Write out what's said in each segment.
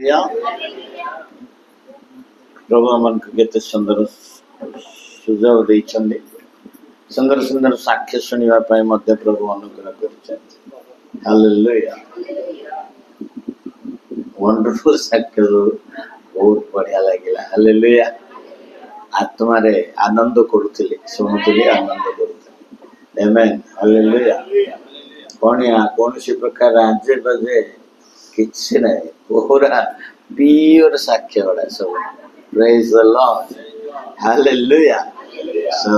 या प्रभु आमन केते सुंदर सुझाव देइछन्ते सुंदर सुंदर साक्ष्य सुनिबा पय मध्य प्रभु अनुग्रह करछन्ते। हालेलुया वंडरफुल साक्ष्य बहुत बढ़िया लागिला। हालेलुया आत्मा रे आनंद करूथिले सुनुथिले आनंद करूथिले। आमेन हालेलुया कौन सी प्रकार आजे बजे किसी नहीं पूरा प्योर साक्ष्य बड़ा सब। Praise the Lord hallelujah. So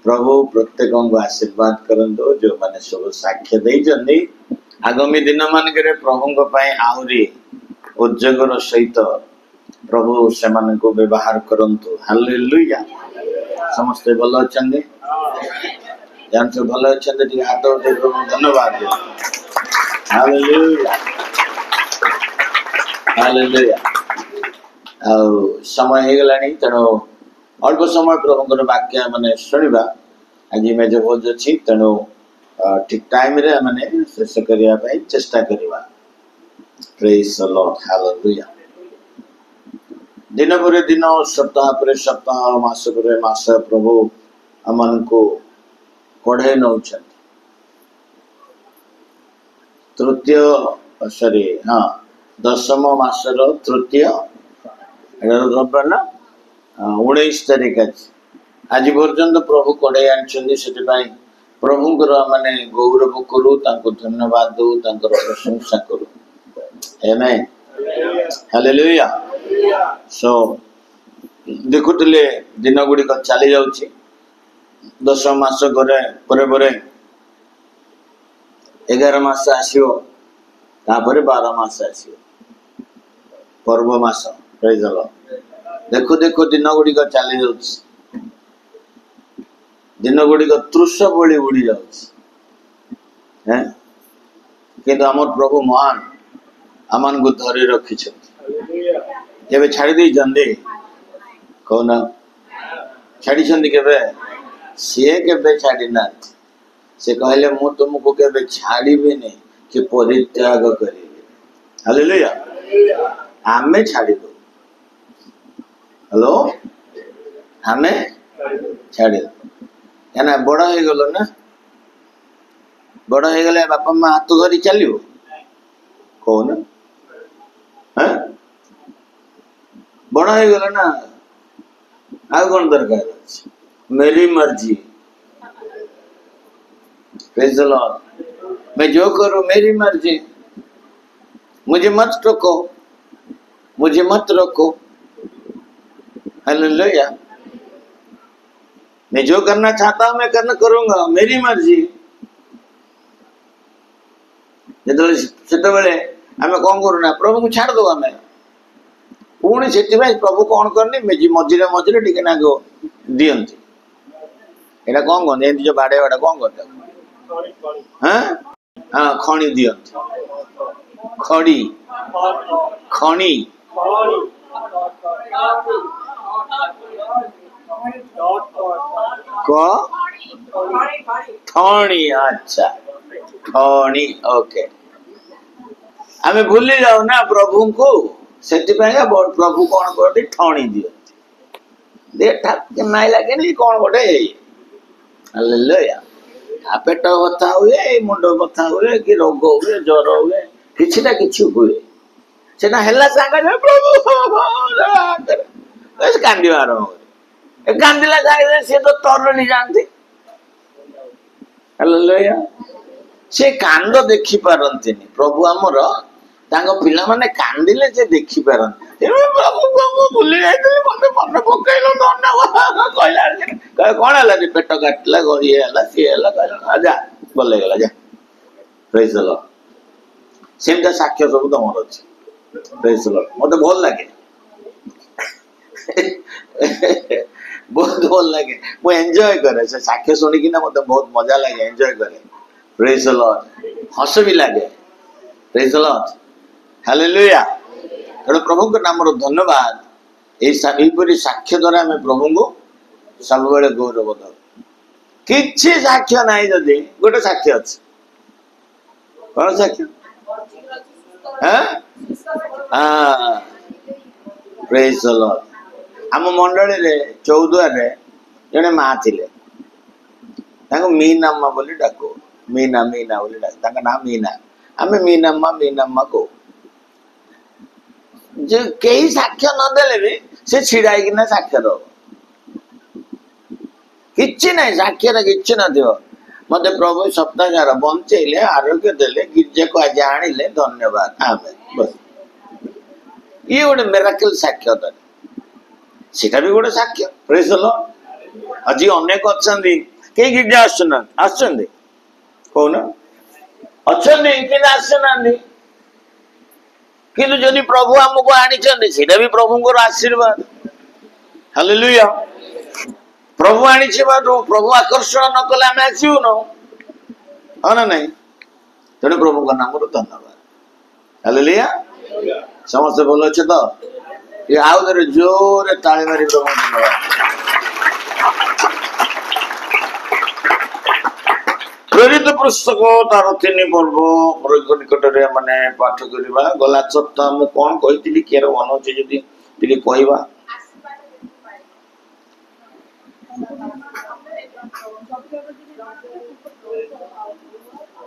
प्रभु प्रत्येक को आशीर्वाद करंदो जो माने सब साक्ष्य दे जंदी आगामी दिन मान करे प्रभु को पाए आउरी उद्योगर सहित प्रभु से मान को व्यवहार करंतु। हालेलुया समस्त भलो अछंदी जान से भलो अछंदी टी हाथ उठे प्रभु धन्यवाद। हालेलुया हालेलुया समय हो गलानी तेणु अल्प समय प्रभु वाक्य माने शुणा आज मेज भोज अच्छी तेणु ठीक टाइम रे माने शेष करने चेष्टा करवा। प्रेज द लॉर्ड हालेलुया दिन पर दिन सप्ताह पर सप्ताह मास पर मास प्रभु अमन को कढ़े नौ तृतीय सॉरी हाँ दशम मासर तृतीय रविवार ना 19 तारीख आज पर्यंत प्रभु कड़े आनी प्रभु माने गौरव करू धन्यवाद दू प्रशंसा करू। Amen hallelujah. सो देखुले दिन गुड़िक चली जाउची 10 मास गरे परे 11 मास आसियो तापर 12 मास आसियो पर्व मास। प्रेज द लॉर्ड देखो देखो दिन गुड़िक चली जाउची दिन गुड़िक तृष बड़ी उड़ी जाउची हैं किंतु हमर प्रभु महान आमन को धरी रखी केवे छाड़ी दे जंदे कौन छाड़ी छंदी केवे से केवे छाड़ी ना से कहले मु तुमको केवे छाड़ी भी नहीं कि परित्याग करेंगे। हालेलुया आमे छाड़ी दो हेलो आमे छाड़ी दो क्या बड़ हो गल ना बड़ हो गले बापा माँ हाथ धरी चलो कौन हाँ बड़ हो गल ना आ कौन दरकार मेरी मर्जी। प्रेज द लॉर्ड मैं जो करूं मेरी मर्जी मुझे मत टोको मुझे मत रोको। हालेलुया मैं जो करना चाहता हूं मैं करना करूंगा मेरी मर्जी। जो आम कौन करूना प्रभु को छाड़ दो आम पुणी से प्रभु कौन करनी मझे मझे टे ना दियंती एटा कौन कहते जो बाड़े बाड़ा कौन करते हाँ हाँ खणी दियंती खड़ी खणी थणी अच्छा थणी ओके आमे भूली जाओ ना प्रभु को से प्रभु कौन करते ठणी दियंती दे ठाक नाई लगे नहीं कौन गोटे हालेलुया पेट बथा हुए मुंड बथा हुए कि रोग हुए ज्वर हुए किसी ना किसी हुए से प्रभु कांदार कांदिला जाए सी तो तरणी जाती। हालेलुया से कांद देखी पारती प्रभु आमर पिला माने कांदिले से देखी पारती प्रभु प्रभु भूली जाते मत मन पकड़ कहला कौन है पेट काटला ये सी है जा भल गला जा। प्रेज द लॉर्ड सेमता साक्ष्य सब तुम अच्छे। प्रेज द लॉर्ड मत भल लगे बहुत भल लगे मु एंजॉय करे से साक्ष्य शुणी मत बहुत मजा लगे एंजॉय करे। प्रेज द लॉर्ड हस भी लगे। प्रेज द लॉर्ड हालेलुया तेणु प्रभु के नाम धन्यवाद यहीपरी साक्ष्य द्वारा आम प्रभु को सब बेले गौरव दो किसी साक्ष्य ना जदि गोटे साक्ष्य अच्छे कौन साक्ष्य प्रेज द लॉर्ड। आम मंडली रे चौदुआरे जड़े माँ थिले मीनाम्मा बोली डाकू मीना मीना बोली डाक ना मीना आम मीनाम्मा को जे कई साक्ष्य नदेले भी से छिड़ाई कि साक्ष्य दब कि ना साक्ष्य कि मत प्रभु सप्ताह सारा बंचेले आरोग्य देले गिरजा को आज आनिले धन्यवाद आमेन बस ये गोटे मिराकल साक्ष्य सीटा भी गोटे साक्ष्य प्रेज द लॉर्ड। आज अनेक अच्छा कई गिरजा आसुना कौन अच्छा किंतु जदि प्रभु आमको आनी भी प्रभु आशीर्वाद हालेलुया प्रभु आनी प्रभु आकर्षण न कले आम आसबू हाँ ना नहीं तेणु प्रभु का नाम धन्यवाद हालेलुया समस्त भल अच्छे तो ये आउ थे जोरे ताली मारी प्रभु धन्यवाद। प्रेरित पुस्तक तार 3 पर्व निकट माने पाठ करवा गला सप्ताह मु कौन कही किए मन अच्छे जदि कहवा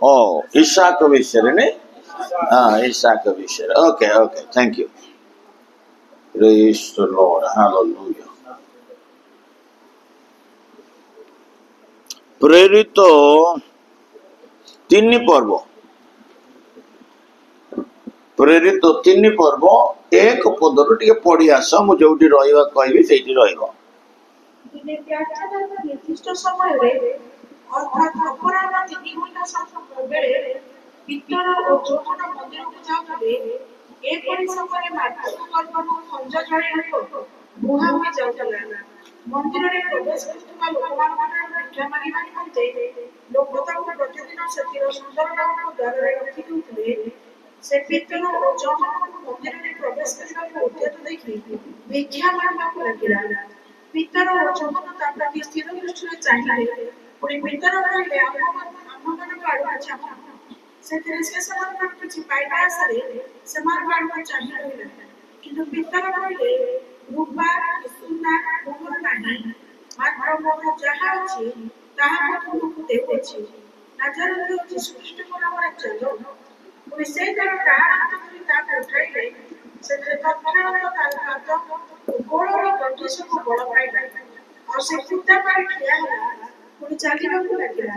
ओ ईसाक विषय ने हाँ ईसाक विषय okay okay thank you praise the Lord hallelujah. प्रेरित 3 पर्व प्रेरित 3 पर्व एक पदर टे पढ़ी आस मुझे रहा कहबी से निर्दिष्ट समय अर्थात अपराह्न 3 घंटा बेले पितर और जोहन मंदिर को जाउथले एपरि समय मार्गस्थ करबानो खंज जळे बुहा में जाउथला मंदिर रे प्रवेश करथुवा लोकमान भिक्षा मागिबा निमंते लोक ताको प्रतिदिन सतीर सुंदर नाम द्वार रे रखि दुथले से पितर और जोहन मंदिर रे प्रवेश करबा को उद्यत देखि भिक्षा मागबा को लागिला पितर और जोहन ताका स्थिर दृष्टि चाहिए पुरी पितर कहले आम्मन आडू छाप से समान किछि पाइबा आसरे समान आडू चाहिए किंतु पितर कहले रूपा सुना मोहर नाही मात्र मोर जहा अछि ताहा तुमको देउछि नजर यीशु ख्रीष्ट को नाम चलो पुरी से जन प्राण ता उठाइले से तत्क्षण तार गोड़ कंठी को बड़ पाइबा और से कुत्ता पर ठिया होला पुरी चालीबा को लागिला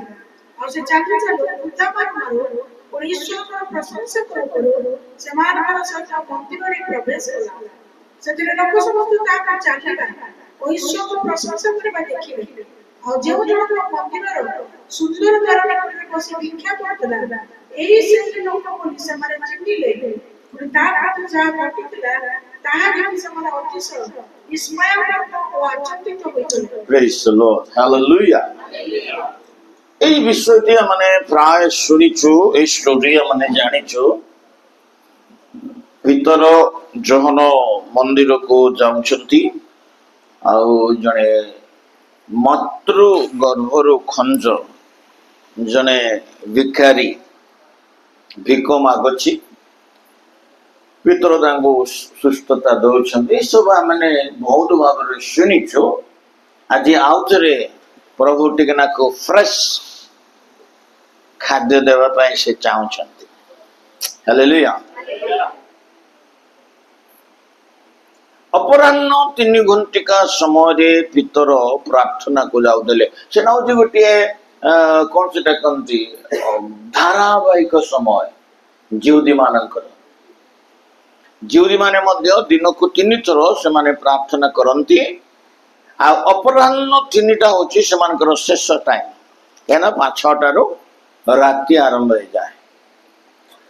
और से चाली चलो कुत्ता पर मारो और ईश्वर को प्रशंसा करो से मानव सहित मंदिर रे प्रवेश होला से लोक समस्त ता का चालीबा और ईश्वर को प्रशंसा करबा देखिबे और जो जो मंदिर रो सुंदर द्वार निकट बसी भिक्षा करतला एही से लोक बोली से मारे चिन्हिले और ता पात जा घटितला ताहा देखि से मारे अतिशय विस्मय और आश्चर्यचकित होइतले। Praise the Lord hallelujah. এই বিষয়টি মানে প্রায় শুনিছু এই স্টোরি মানে জানিছু ভিতর যখন মন্দির কো যাউছন্তি আউ জনে মাতৃ গর্ভরু খঞ্জ জনে ভিখারি ভিক মাগছি ভিতর তাঙ্কু সুস্থতা দଉଛନ୍ତି सब मैंने बहुत भाव शुणीचु आज आउ थे प्रभु टिकना को फ्रेश खाद्य देवा से चाहते हालेलुया। अपराह्न 3 घंटिका समय पितर प्रार्थना को जाऊले से गोटे कौन से कहती धारावाहिक समय जिहुदी मानकर जिहुदी माने मध्य दिन को 3 थर से माने प्रार्थना करती आ अपराह्न 3टा होची सेमानकर शेष टाइम कहना 5-6 राति आरंभ हो जाए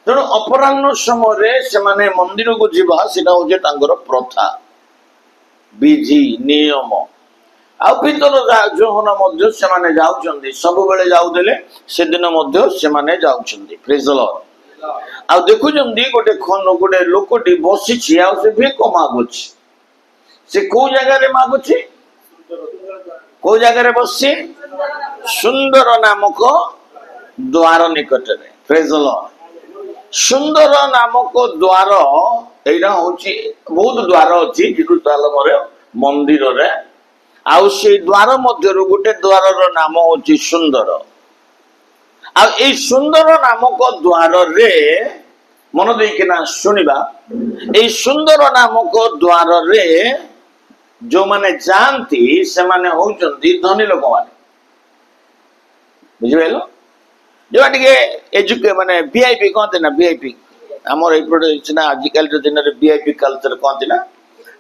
तेणु अपराह्न समय से माने मंदिर को जीवा सेटा होचे तांकर प्रथा विधि नियम आ भीतर जोहन मध्य से माने जाउचंदी सब बेले जाउदेले से दिन मध्य से माने जाउचंदी प्रेज द लॉर्ड आ देखु जंदी गोटे गोटे लोकटी बसी छी आ से भी मागुछि से को जगह रे मागुछि को जगह रे बसी सुंदर नामक द्वार निकट रे प्रेज द लॉर्ड ସୁନ୍ଦର ନାମକ ଦ୍ୱାର ଏଇଟା ହଉଛି ବହୁତ ଦ୍ୱାର ଅଛି ଜେରୁସାଲେମରେ ମନ୍ଦିରରେ। ଆଉ ସେଇ ଦ୍ୱାର ମଧ୍ୟରୁ ଗୋଟେ ଦ୍ୱାରର ନାମ ହଉଛି ସୁନ୍ଦର। ଆଉ ଏଇ ସୁନ୍ଦର ନାମକ ଦ୍ୱାରରେ ମନ ଦେଇକିନା ଶୁଣିବା, ଏଇ ସୁନ୍ଦର ନାମକ ଦ୍ୱାରରେ ଯୋଉମାନେ ଯାଆନ୍ତି ସେମାନେ ହଉଛନ୍ତି ଧନୀ ଲୋକମାନେ। ବୁଝିପାରିଲ? ଯୋଉଟା ଟିକେ ମାନେ ଭିଆଇପି କହନ୍ତି ନା, ଭିଆଇପି ଆମର ଏଇପଟେ ସିନା ଆଜିକାଲିର ଦିନରେ ଭିଆଇପି କଲଚର କହନ୍ତି ନା।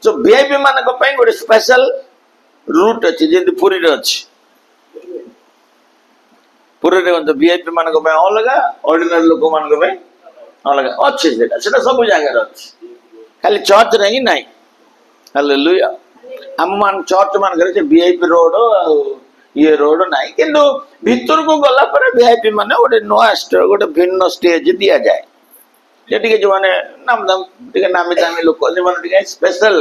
ସୋ ଭିଆଇପି ମାନଙ୍କ ପାଇଁ ଗୋଟେ ସ୍ପେଶାଲ ରୁଟ୍ ଅଛି, ଯେମିତି ପୁରୀରେ ଅଛି। ପୁରୀରେ ଭିଆଇପି ମାନଙ୍କ ପାଇଁ ଅଲଗା, ଅର୍ଡିନାରୀ ଲୋକମାନଙ୍କ ପାଇଁ ଅଲଗା ଅଛି। ସେଟା ସବୁ ଜାଗାରେ ଅଛି, ଖାଲି ଚର୍ଚ୍ଚରେ ହିଁ ନାହିଁ। ହାଲେଲୁୟା। ଆମ ଚର୍ଚ୍ଚ ମାନଙ୍କରେ ସେ ଭିଆଇପି ରୋଡ ଆଉ ଇଏ ରୋଡ ନାହିଁ, କିନ୍ତୁ ଭିତରକୁ ଗଲା ପରେ ଭିଆଇପି ମାନେ ଗୋଟେ ନୂଆ ଗୋଟେ ଭିନ୍ନ ଷ୍ଟେଜ ଦିଆଯାଏ। ଯେ ଟିକେ ଯୋଉମାନେ ଟିକେ ନାମୀ ଦାମୀ ଲୋକ ସେମାନେ ଟିକେ ସ୍ପେଶାଲ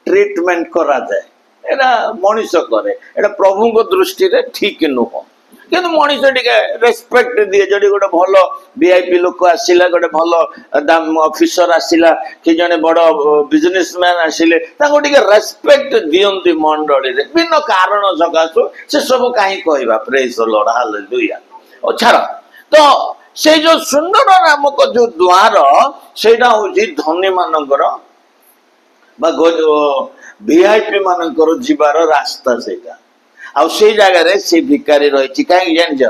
ଟ୍ରିଟମେଣ୍ଟ କରାଯାଏ। ଏଟା ମଣିଷ କରେ, ଏଟା ପ୍ରଭୁଙ୍କ ଦୃଷ୍ଟିରେ ଠିକ ନୁହଁ। କିନ୍ତୁ ମଣିଷ ଟିକେ ରେସ୍ପେକ୍ଟ ଦିଏ। ଯଦି ଗୋଟେ ଭଲ ଭିଆଇପି ଲୋକ ଆସିଲା, ଗୋଟେ ଭଲ ଅଫିସର ଆସିଲା, କି ଜଣେ ବଡ ବିଜନେସ ମ୍ୟାନ ଆସିଲେ, ତାଙ୍କୁ ଟିକେ ରେସ୍ପେକ୍ଟ ଦିଅନ୍ତି ମଣ୍ଡଳୀରେ ବିଭିନ୍ନ କାରଣ ସକାଶୁ। ସେ ସବୁ କାହିଁ କହିବା, ପ୍ରେଜ ଦ ଲର୍ଡ, ହାଲେଲୁୟା। ଓ ଛାଡ, ତ ସେଇ ଯୋଉ ସୁନ୍ଦର ନାମକ ଯୋଉ ଦ୍ୱାର, ସେଇଟା ହଉଛି ଧନୀ ମାନଙ୍କର ବା ଭିଆଇପି ମାନଙ୍କର ଯିବାର ରାସ୍ତା ସେଇଟା। ଆଉ ସେଇ ଜାଗାରେ ସେ ଭିକାରୀ ରହିଛି। କାହିଁକି ଜାଣିଛ?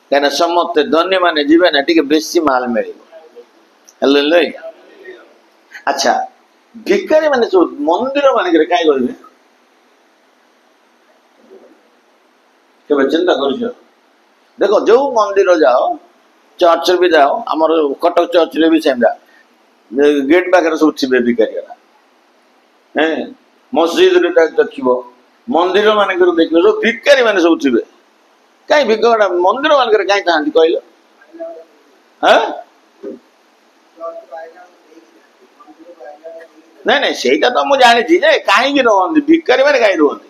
କାହିଁକିନା ସମସ୍ତେ ଧନୀ ମାନେ ଯିବେ ନା, ଟିକେ ବେଶୀ ମାଲ ମିଳିବ। ହେଲେ ଆଚ୍ଛା, ଭିକାରୀ ମାନେ ସବୁ ମନ୍ଦିର ମାନଙ୍କରେ କାହିଁ କରିବେ? କେବେ ଚିନ୍ତା କରୁଛ? ଦେଖ, ଯୋଉ ମନ୍ଦିର ଯାଅ, ଚର୍ଚ୍ଚରେ ବି ଯାଅ, ଆମର କଟକ ଚର୍ଚ୍ଚରେ ବି ସେମିତି ଗେଟ୍ ପାଖରେ ସବୁ ଥିବେ ଭିକାରୀ। ମସଜିଦରେ ଦେଖିବ, ମନ୍ଦିର ମାନଙ୍କରେ ଦେଖିବ, ସବୁ ଭିକାରୀ ମାନେ ସବୁ ଥିବେ। କାହିଁ ଭିକାରୀ ମନ୍ଦିର ମାନଙ୍କରେ କାହିଁ ଥାନ୍ତି କହିଲ? ନାଇଁ ନାଇଁ, ସେଇଟା ତ ମୁଁ ଜାଣିଛି ଯେ କାହିଁକି ରୁହନ୍ତି ଭିକାରୀ ମାନେ, କାହିଁ ରୁହନ୍ତି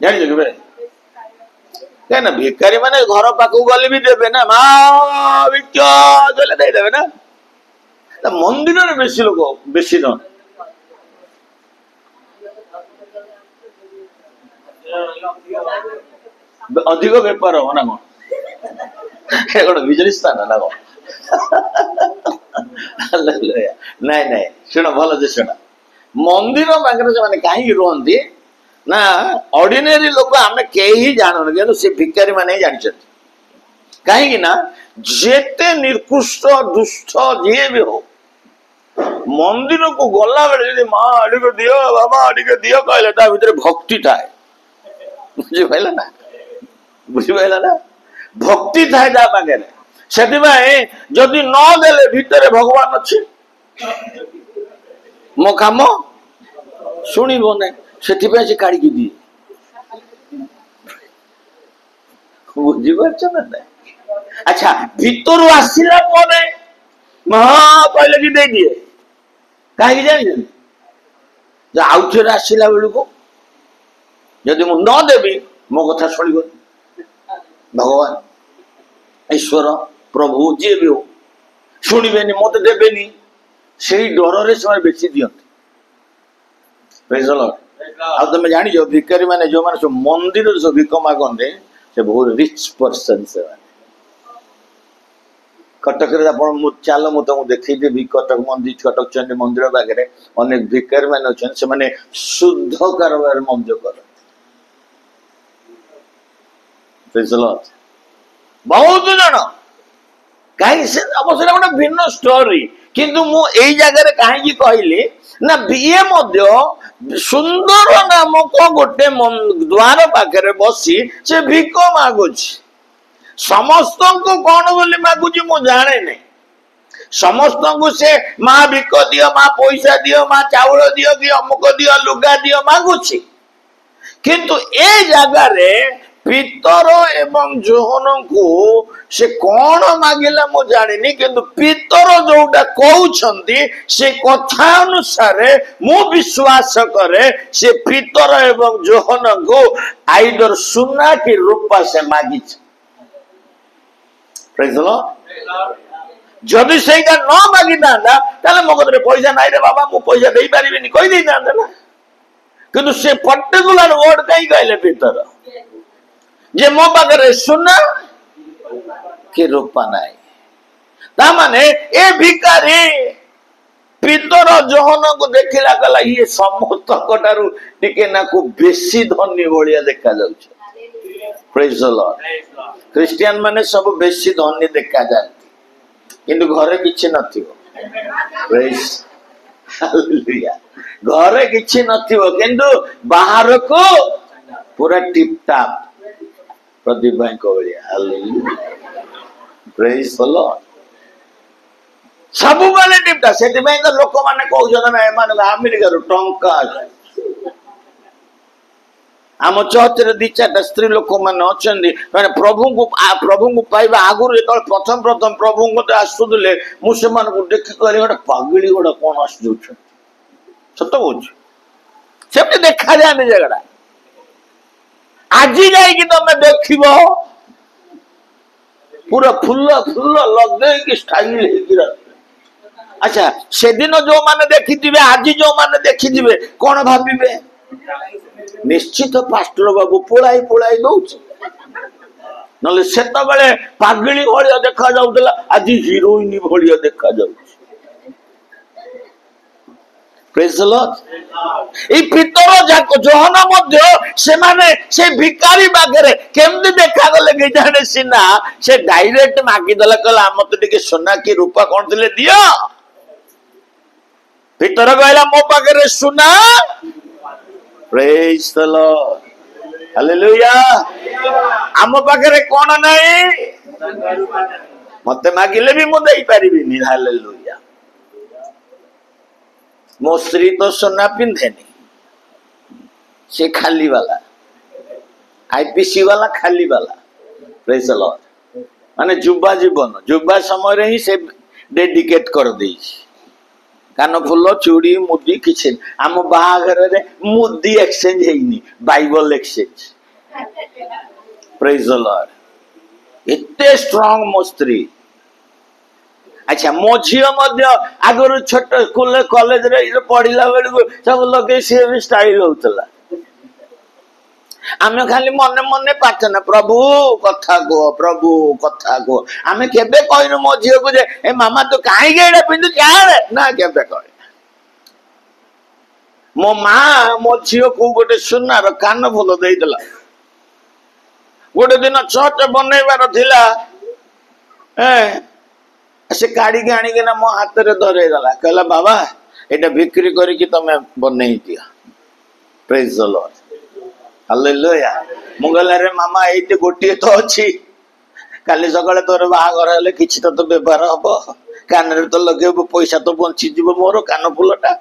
ଜାଣିଛ କେବେ? କାହିଁକି ନା ଭିକାରୀ ମାନେ ଘର ପାଖକୁ ଗଲେ ବି ଦେବେ ନା, ମା ଭିକ୍ଷ ଦେଇଦେବେ ନା। ମନ୍ଦିରରେ ବେଶୀ ଲୋକ ବେଶୀ ନ ଅଧିକ ବେପାର ହବ ନା କଣ? କଣ ବିଜନେସ ସ୍ଥାନ ନା କଣ? ନାଇଁ ନାଇଁ, ଶୁଣ ଭଲ ଯେ ଶୁଣ, ମନ୍ଦିର ପାଖରେ ସେମାନେ କାହିଁକି ରୁହନ୍ତି ନା, ଅର୍ଡିନାରୀ ଲୋକ ଆମେ କେହି ଜାଣୁନୁ, କିନ୍ତୁ ସେ ଭିକାରୀ ମାନେ ହିଁ ଜାଣିଛନ୍ତି। କାହିଁକି ନା ଯେତେ ନିକୃଷ୍ଟ ଦୁଷ୍ଟ ଯିଏ ବି ହଉ, ମନ୍ଦିରକୁ ଗଲା ବେଳେ ଯଦି ମା ଟିକେ ଦିଅ, ବାବା ଟିକେ ଦିଅ କହିଲେ, ତା ଭିତରେ ଭକ୍ତି ଥାଏ। ବୁଝିପାରିଲ ନା? ବୁଝିପାରିଲ ନା? ଭକ୍ତି ଥାଏ ତା ପାଖରେ। ସେଥିପାଇଁ ଯଦି ନ ଦେଲେ ଭିତରେ ଭଗବାନ ଅଛି, ମୋ କାମ ଶୁଣିବ ନାହିଁ, ସେଥିପାଇଁ ସେ କାଢିକି ଦିଏ। ବୁଝିପାରୁଛ ନା ନାଇଁ? ଆଚ୍ଛା, ଭିତରୁ ଆସିଲା ପରେ କହିଲେ କି ଦେଇଦିଏ। କାହିଁକି ଜାଣିଛନ୍ତି? ଆଉ ଥରେ ଆସିଲା ବେଳକୁ ଯଦି ମୁଁ ନ ଦେବି, ମୋ କଥା ଶୁଣିବନି ଭଗବାନ, ଈଶ୍ୱର, ପ୍ରଭୁ ଯିଏ ବି ହଉ, ଶୁଣିବେନି, ମତେ ଦେବେନି। ସେଇ ଡରରେ ସେମାନେ ବେଶୀ ଦିଅନ୍ତି। ଆଉ ତମେ ଜାଣିଛ, ଭିକାରୀ ମାନେ ଯୋଉମାନେ ସବୁ ମନ୍ଦିରରେ ସବୁ ଭିକ ମାଗନ୍ତି, ସେ ବହୁତ ରିଚ୍ ପର୍ସନ ସେମାନେ। କଟକରେ ଆପଣ ମୁଁ ତମକୁ ଦେଖେଇଦେବି, କଟକ ଚଣ୍ଡୀ ମନ୍ଦିର ପାଖରେ ଅନେକ ଭିକାରୀ ମାନେ ଅଛନ୍ତି, ସେମାନେ ଶୁଦ୍ଧ କାରବାର ମଧ୍ୟ କରନ୍ତି। ବହୁତ ଜଣ, କାହିଁକି ସେ ଅବଶ୍ୟ ଗୋଟେ ଭିନ୍ନ ଷ୍ଟୋରି, କିନ୍ତୁ ମୁଁ ଏଇ ଜାଗାରେ କାହିଁକି କହିଲି ନା, ଇଏ ମଧ୍ୟ ସୁନ୍ଦର ନାମକ ଗୋଟେ ଦ୍ୱାର ପାଖରେ ବସି ସେ ଭିକ ମାଗୁଛି। ସମସ୍ତଙ୍କୁ କଣ ବୋଲି ମାଗୁଛି ମୁଁ ଜାଣେନି। ସମସ୍ତଙ୍କୁ ସେ ମା ଭିକ ଦିଅ, ମା ପଇସା ଦିଅ, ମା ଚାଉଳ ଦିଅ, କି ଅମୁକ ଦିଅ, ଲୁଗା ଦିଅ ମାଗୁଛି। କିନ୍ତୁ ଏ ଜାଗାରେ ପିତର ଏବଂ ଯୋହନଙ୍କୁ ସେ କଣ ମାଗିଲା ମୁଁ ଜାଣିନି, କିନ୍ତୁ ପିତର ଯୋଉଟା କହୁଛନ୍ତି ସେ କଥା ଅନୁସାରେ ମୁଁ ବିଶ୍ୱାସ କରେ, ସେ ପିତର ଏବଂ ଯୋହନଙ୍କୁ ଆଇଦର ସୁନା କି ରୂପା ସେ ମାଗିଛି। ପ୍ରେଜ୍ ଦ ଲର୍ଡ। ଯଦି ସେଇଟା ନ ମାଗିଥାନ୍ତା ତାହେଲେ ମୋ କତିରେ ପଇସା ନାହିଁ ରେ ବାବା, ମୁଁ ପଇସା ଦେଇପାରିବିନି କହିଦେଇଥାନ୍ତେ ନା। କିନ୍ତୁ ସେ ପର୍ଟିକୁଲାର ୱାର୍ଡ କାହିଁ କହିଲେ ପିତର, ଯେ ମୋ ପାଖରେ ସୁନା କି ରୂପା ନାହିଁ। ତା ମାନେ ଏ ଭିକାରୀ ପିତର ଯୋହନକୁ ଦେଖିଲା, କହିଲା ଇଏ ସମସ୍ତଙ୍କ ଠାରୁ ଟିକେ ନାକୁ ବେଶୀ ଧନୀ ଭଳିଆ ଦେଖାଯାଉଛି। ପ୍ରେଜ୍ ଦ ଲର୍ଡ। ଖ୍ରୀଷ୍ଟିଆନ ମାନେ ସବୁ ବେଶୀ ଧନୀ ଦେଖାଯାନ୍ତି, କିନ୍ତୁ ଘରେ କିଛି ନଥିବ। ପ୍ରେଜ୍ ହାଲେଲୁୟା। ଘରେ କିଛି ନଥିବ କିନ୍ତୁ ବାହାରକୁ ପୁରା ଟିପ୍ ଟାପ୍ ପ୍ରଦୀପ ଭାଇଙ୍କ ଭଳିଆ। ହାଲେଲୁୟା। ପ୍ରେଜ୍ ଦ ଲର୍ଡ। ସବୁବେଳେ ଟିପ୍ ଟାପ୍। ସେଥିପାଇଁ ତ ଲୋକମାନେ କହୁଛନ୍ତି ନା ଏମାନଙ୍କୁ ଆମେରିକାରୁ ଟଙ୍କା ଆସେ। ଆମ ଚର୍ଚ୍ଚରେ 2-4ଟା ସ୍ତ୍ରୀ ଲୋକମାନେ ଅଛନ୍ତି, ମାନେ ପ୍ରଭୁଙ୍କୁ ପାଇବା ଆଗରୁ ଯେତେବେଳେ ପ୍ରଥମ ପ୍ରଭୁଙ୍କ ଆସୁଥିଲେ, ମୁଁ ସେମାନଙ୍କୁ ଦେଖି କହିଲି ଗୋଟେ ପାଗଳି ଗୋଟେ କଣ ଆସୁଛନ୍ତି। ସତ କହୁଛି, ସେମିତି ଦେଖାଯାଏନି ଜାଗାଟା। ଆଜି ଯାଇକି ତମେ ଦେଖିବ ପୁରା ଫୁଲ ଲଗେଇକି ଷ୍ଟାଇଲ ହେଇକି। ଆଚ୍ଛା, ସେଦିନ ଯୋଉମାନେ ଦେଖିଥିବେ, ଆଜି ଯୋଉମାନେ ଦେଖିଥିବେ, କଣ ଭାବିବେ? ନିଶ୍ଚିତ ପାଷ୍ଟର ବାବୁ ପୋଳାଇ ଦଉଛି। ନହେଲେ ସେତେବେଳେ ପାଗଳି ଭଳିଆ ଦେଖା ଯାଉଥିଲା, ଆଜି ହିରୋଇନ ଭଳିଆ ଦେଖାଯାଉଛି। ପ୍ରେଜ୍ ଦ ଲର୍ଡ। ଏଇ ପିତର ଯାକ ଯୋହନ ମଧ୍ୟ ସେମାନେ ସେ ଭିକାରୀ ପାଖରେ କେମିତି ଦେଖାଗଲେ କେଜାଣେ, ସିନା ସେ ଡାଇରେକ୍ଟ ମାଗିଦେଲା, କହିଲା ମତେ ଟିକେ ସୁନା କି ରୂପା କଣ ଥିଲେ ଦିଅ। ପିତର କହିଲା ମୋ ପାଖରେ ସୁନା। ପ୍ରେଜ୍ ଦ ଲର୍ଡ। ହାଲେଲୁୟା। ଆମ ପାଖରେ କଣ ନାହିଁ? ମତେ ମାଗିଲେ ବି ମୁଁ ଦେଇପାରିବିନି। ହାଲେଲୁୟା। ମୋ ସ୍ତ୍ରୀ ତ ସୁନା ପିନ୍ଧେନି, ସେ ଖାଲି ବାଲା, ଆଇପିସି ବାଲା, ଖାଲି ବାଲା। ପ୍ରେଜ୍ ଦ ଲର୍ଡ। ମାନେ ଯୁବା ଜୀବନ, ଯୁବା ସମୟରେ ହିଁ ସେ ଡେଡିକେଟ କରିଦେଇଛି। କାନ ଫୁଲ, ଚୁଡ଼ି, ମୁଦି କିଛି। ଆମ ବାହାଘରରେ ମୁଦି ଏକ୍ସଚେଞ୍ଜ ହେଇନି, ବାଇବଲ ଏକ୍ସଚେଞ୍ଜ। ପ୍ରେଜ୍ ଦ ଲର୍ଡ। ଏତେ ଷ୍ଟ୍ରଙ୍ଗ ମୋ ସ୍ତ୍ରୀ। ଆଚ୍ଛା, ମୋ ଝିଅ ମଧ୍ୟ ଆଗରୁ ଛୋଟ ସ୍କୁଲ କଲେଜରେ ପଢିଲା ବେଳକୁ ସବୁ ଲଗେଇ ସିଏ ବି ଷ୍ଟାଇଲ ହଉଥିଲା। ଆମେ ଖାଲି ମନେ ମନେ ପ୍ରାର୍ଥନା, ପ୍ରଭୁ କଥା କୁହ, ପ୍ରଭୁ କଥା କୁହ। ଆମେ କେବେ କହିନୁ ମୋ ଝିଅକୁ ଯେ ଏ ମାମା ତୁ କାହିଁକି ଏଇଟା ପିନ୍ଧୁଛୁ ନା, କେବେ କହି। ମୋ ମା ମୋ ଝିଅକୁ ଗୋଟେ ସୁନାର କାନ ଫୁଲ ଦେଇଥିଲା। ଗୋଟେ ଦିନ ଚର୍ଚ୍ଚ ବନେଇବାର ଥିଲା, ସେ କାଢିକି ଆଣିକିନା ମୋ ହାତରେ ଧରେଇଦେଲା, କହିଲା ବାବା ଏଇଟା ବିକ୍ରି କରିକି ତମେ ବନେଇ ଦିଅ। ପ୍ରେଜ୍ ଦ ଲର୍ଡ। ହାଲେଲୁୟା। ମୁଁ କହିଲି ଆରେ ମାମା ଏଇଠି ଗୋଟିଏ ତ ଅଛି, କାଲି ସକାଳେ ତୋର ବାହାଘର ହେଲେ କିଛି ତ ବ୍ୟବହାର ହବ, କାନରେ ତ ଲଗେଇବୁ, ପଇସା ତ ବଞ୍ଚିଯିବ ମୋର କାନ ଫୁଲଟା।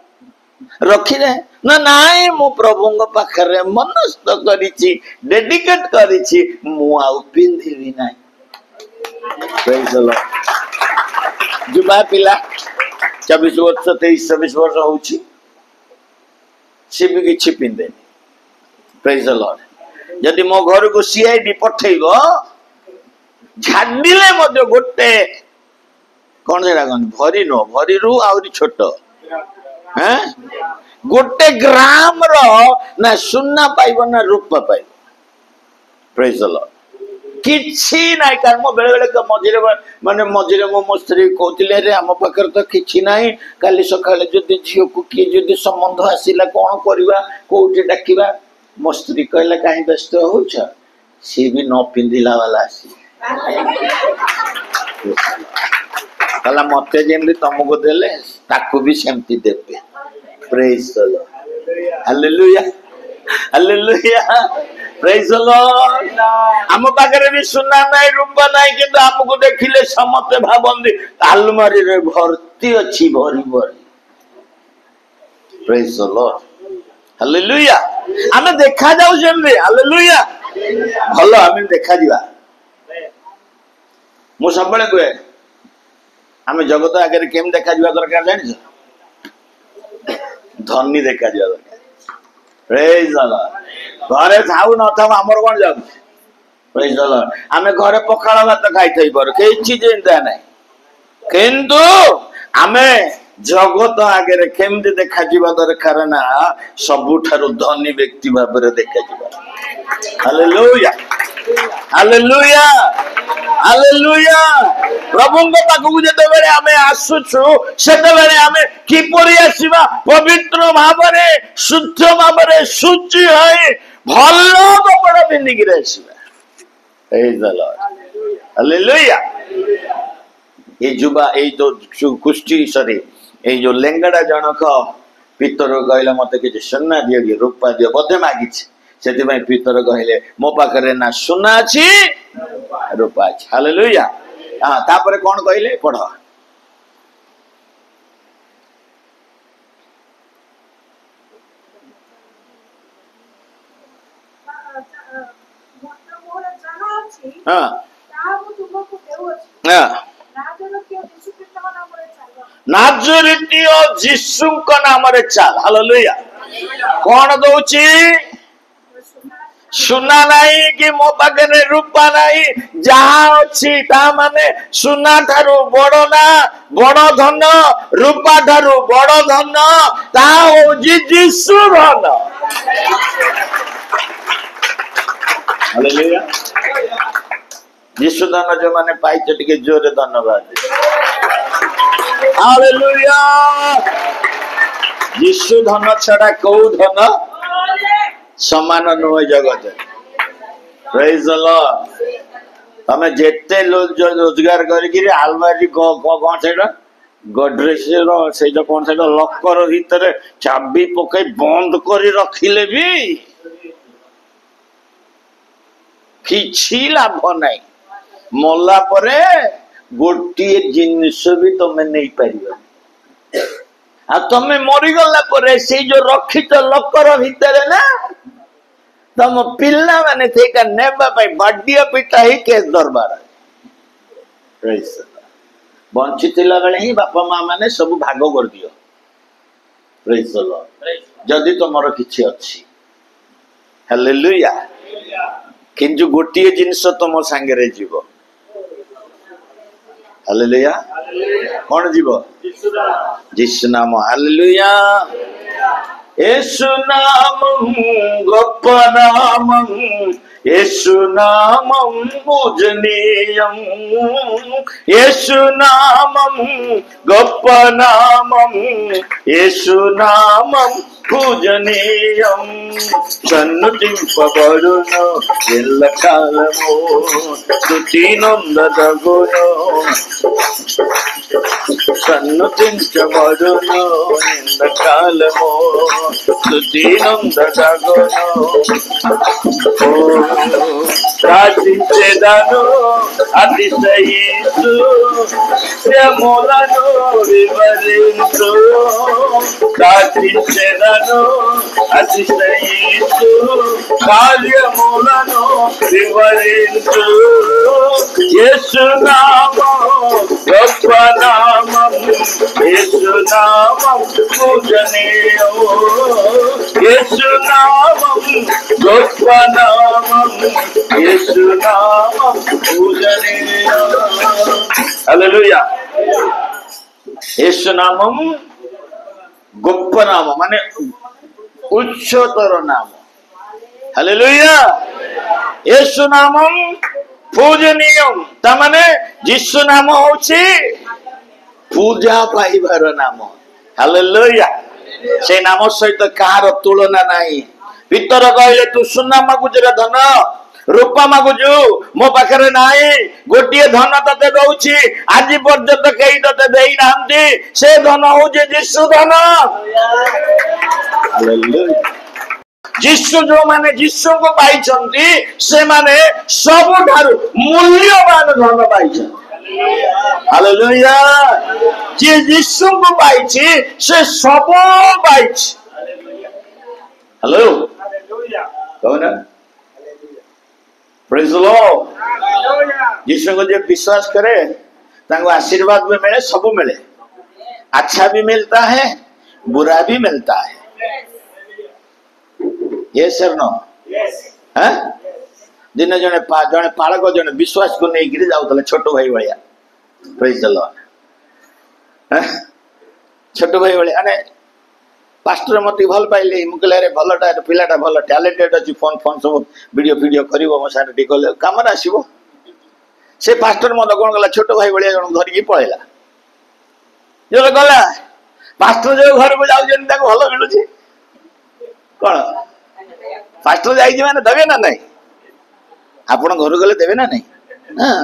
ରଖିଦେ ନା। ନାଇଁ, ମୁଁ ପ୍ରଭୁଙ୍କ ପାଖରେ ମନସ୍ଥ କରିଛି, ଡେଡିକେଟ କରିଛି, ମୁଁ ଆଉ ପିନ୍ଧିବି ନାହିଁ। ପ୍ରେଜ୍ ଦ ଲର୍ଡ। ଯୁବା ପିଲା 24 ବର୍ଷ 23-24 ବର୍ଷ ହଉଛି, ସେ ବି କିଛି ପିନ୍ଧେନି। ପ୍ରେଜ୍ ଦ ଲର୍ଡ। ଯଦି ମୋ ଘରକୁ ସିଆଇଡି ପଠେଇବ, ଝାଡ଼ିଲେ ମଧ୍ୟ ଗୋଟେ କଣ ସେଟା କହନ୍ତି, ଭରି ନୁହଁ, ଭରିରୁ ଆହୁରି ଛୋଟ, ଗୋଟେ ଗ୍ରାମର ନା ସୁନା ପାଇବ ନା ରୂପା ପାଇବ। ପ୍ରେଜ୍ ଦ ଲର୍ଡ। କିଛି ନାହିଁ। କାରଣ ମୁଁ ବେଳେ ବେଳେ ମଝିରେ ମୁଁ ମୋ ସ୍ତ୍ରୀ କହୁଥିଲି, ଆରେ ଆମ ପାଖରେ ତ କିଛି ନାହିଁ, କାଲି ସକାଳେ ଯଦି ଝିଅକୁ କିଏ ଯଦି ସମ୍ବନ୍ଧ ଆସିଲା କଣ କରିବା, କୋଉଠି ଡାକିବା। ମୋ ସ୍ତ୍ରୀ କହିଲା କାହିଁ ବ୍ୟସ୍ତ ହଉଛ, ସିଏ ବି ନ ପିନ୍ଧିଲା ବାଲା ଆସି କହିଲା ମତେ ଯେମିତି ତମକୁ ଦେଲେ ତାକୁ ବି ସେମିତି ଦେବେ। ପ୍ରେଜ୍ ଦ ଲର୍ଡ। ହାଲେଲୁୟା। ହାଲେଲୁୟା। ପ୍ରେଜ୍ ଦ ଲର୍ଡ। ଆମ ପାଖରେ ବି ସୁନା ନାହିଁ, ରୂପା ନାହିଁ, କିନ୍ତୁ ଆମକୁ ଦେଖିଲେ ସମସ୍ତେ ଭାବନ୍ତି ଆଲମାରିରେ ଭର୍ତ୍ତି ଅଛି, ଭରି ଭରି। ପ୍ରେଜ୍ ଦ ଲର୍ଡ। ହାଲେଲୁୟା। ଆମେ ଦେଖାଯାଉ ସେମିତି। ହାଲେଲୁୟା। ଭଲ ଆମେ ଦେଖାଯିବା। ମୁଁ ସବୁବେଳେ କୁହେ ଆମେ ଜଗତ ଆଗରେ କେମିତି ଦେଖାଯିବା ଦରକାର ଜାଣିଛ? ଧନୀ ଦେଖାଯିବା ଦରକାର। ପ୍ରେଜ୍ ଦ ଲର୍ଡ। ଘରେ ଥାଉ ନଥାଉ ଆମର କଣ ଯାଉଛି? Praise the Lord. आमे घरे पखाल भात खाई थई पर किछि चिंता नाही किंतु आमे जगत आगे रे केमदि देखा जीवा दरकार ना सबुठारु धनी व्यक्ति भाबरे देखा जीवा हालेलुया हालेलुया हालेलुया प्रभुଙ୍କ पाखକୁ ଯେତେବେଳେ ଆମେ ଆସୁଛୁ ସେତେବେଳେ ଆମେ କିପରି ଆସିବା ପବିତ୍ର ଭାବରେ ଶୁଦ୍ଧ ଭାବରେ ଶୁଚି ହୋଇ ଭଲ କପଡ଼ା ପିନ୍ଧିକି ଆସିବା Praise the Lord हालेलुया ये जुबा ये जो कुष्ठी सरी ये जो लेंगड़ा जनक पितर कहले मते कि सोना दियो कि रूपा दियो बदे मागी से पितर कहले मो पाखरे ना सोना अछि रूपा अछि हालेलुया हां तापरे कोन कहले पढ हां हां नाजरीय यीशु का नाम रे चाल हालेलुया कौन दउची सुना नहीं कि मो पाखरे रूपा नहीं जहाँ अछि ता माने सुना ठारू बड़ ना बड़ धन रूपा ठारू बड़ धन ता होजी यीशु धन हालेलुया यीशु धन जो माने पाइछ टिके जोरे धन्यवाद हालेलुया यीशु धन छड़ा को धन समान नुह जगत प्रेज द लॉर्ड तमे जेते रोजगार करिकि आलमारी कोन सेटा गोड्रेज रो से जो कोन सेटा लॉकर भीतर चाबी पकई बंद करी रखिले भी किछि लाभ नाही मोला परे गोटी जिनिस भी तमे नहीं पारिबो आ तमे मरि गला परे से जो रखित लॉकर भीतर ना तम पिल्ला माने थेका नेबा पई बड्डिया पिटा ही केस दरबार प्रेज बंचितिला बेले ही बापा मां माने सब भाग कर दियो प्रेज द लॉर्ड जदी तमरो किछि अछि हालेलुया किंतु गोटिए जिनिस तम संगे रे जीवो हालेलुया कौन जीवो यीशु नाम हालेलुया यीशु नाम गप्प नाम यीशु नाम पूजनीयम यीशु नाम गप्प नाम यीशु नाम पूजनीयम सन्नुतिंपबडुनो एल्लकालमो स्तुतिनोंददगुनो सन्नुतिंपबडुनो एल्लकालमो स्तुतिनोंददगुनो ओ राजिंचेदानो अतिशयीसु प्रेमोलानो विवरिंसु राजिंचेदानो अतिशयीसु कार्यमूलनो विवरिंसु यीशु नाम गप्प नामं यीशु नामं पूजनीयो यीशु नामं गप्प नामं यीशु नामं पूजनीयो हालेलुया यीशु नामं गप्प नाम माने उच्चतर नाम हालेलुया यीशु नामं पूजनीयम ता माने यीशु नाम होची पूजा पाइबार नाम हालेलुया से नाम सहित कार तुलना नाही पितर कहले तू सुना मागुजरा धन रूपा मागुजु मो पाखरे नाही गोटिए धन तते दउची आज पर्यंत केही तते देई नांती से धन होजे यीशु धन हालेलुया यीशु जो माने यीशु को पाइछंती से माने सबठारु मूल्यवान धन पाइछंती हालेलुया जे यीशु को पाइछि से सब पाइछि हेलो कौन प्रेज द लॉर्ड यीशु को जो विश्वास करे तांको आशीर्वाद भी मिले सब मिले अच्छा भी मिलता है बुरा भी मिलता है यस सर नो हैं दिन जड़े जड़े पालक जड़े विश्वास को नहीं जाऊे छोट भाई भाया प्रेज द लॉर्ड छोट भाई भाई अने पास्टर मत भल पाइले मुझे भलटा पिलाटा भल टैलेंटेड अच्छी फोन फोन सब वीडियो वीडियो कर मो साथ टिकल कम आसो से पास्टर मत कौन गला छोट भाई भाई जन धरिकी पलैला जो गला पास्टर जो घर को जाऊँ भल मिलूँ कौन पास्टर जाइए देवे ना नहीं आप घर गले देवे ना नहीं हाँ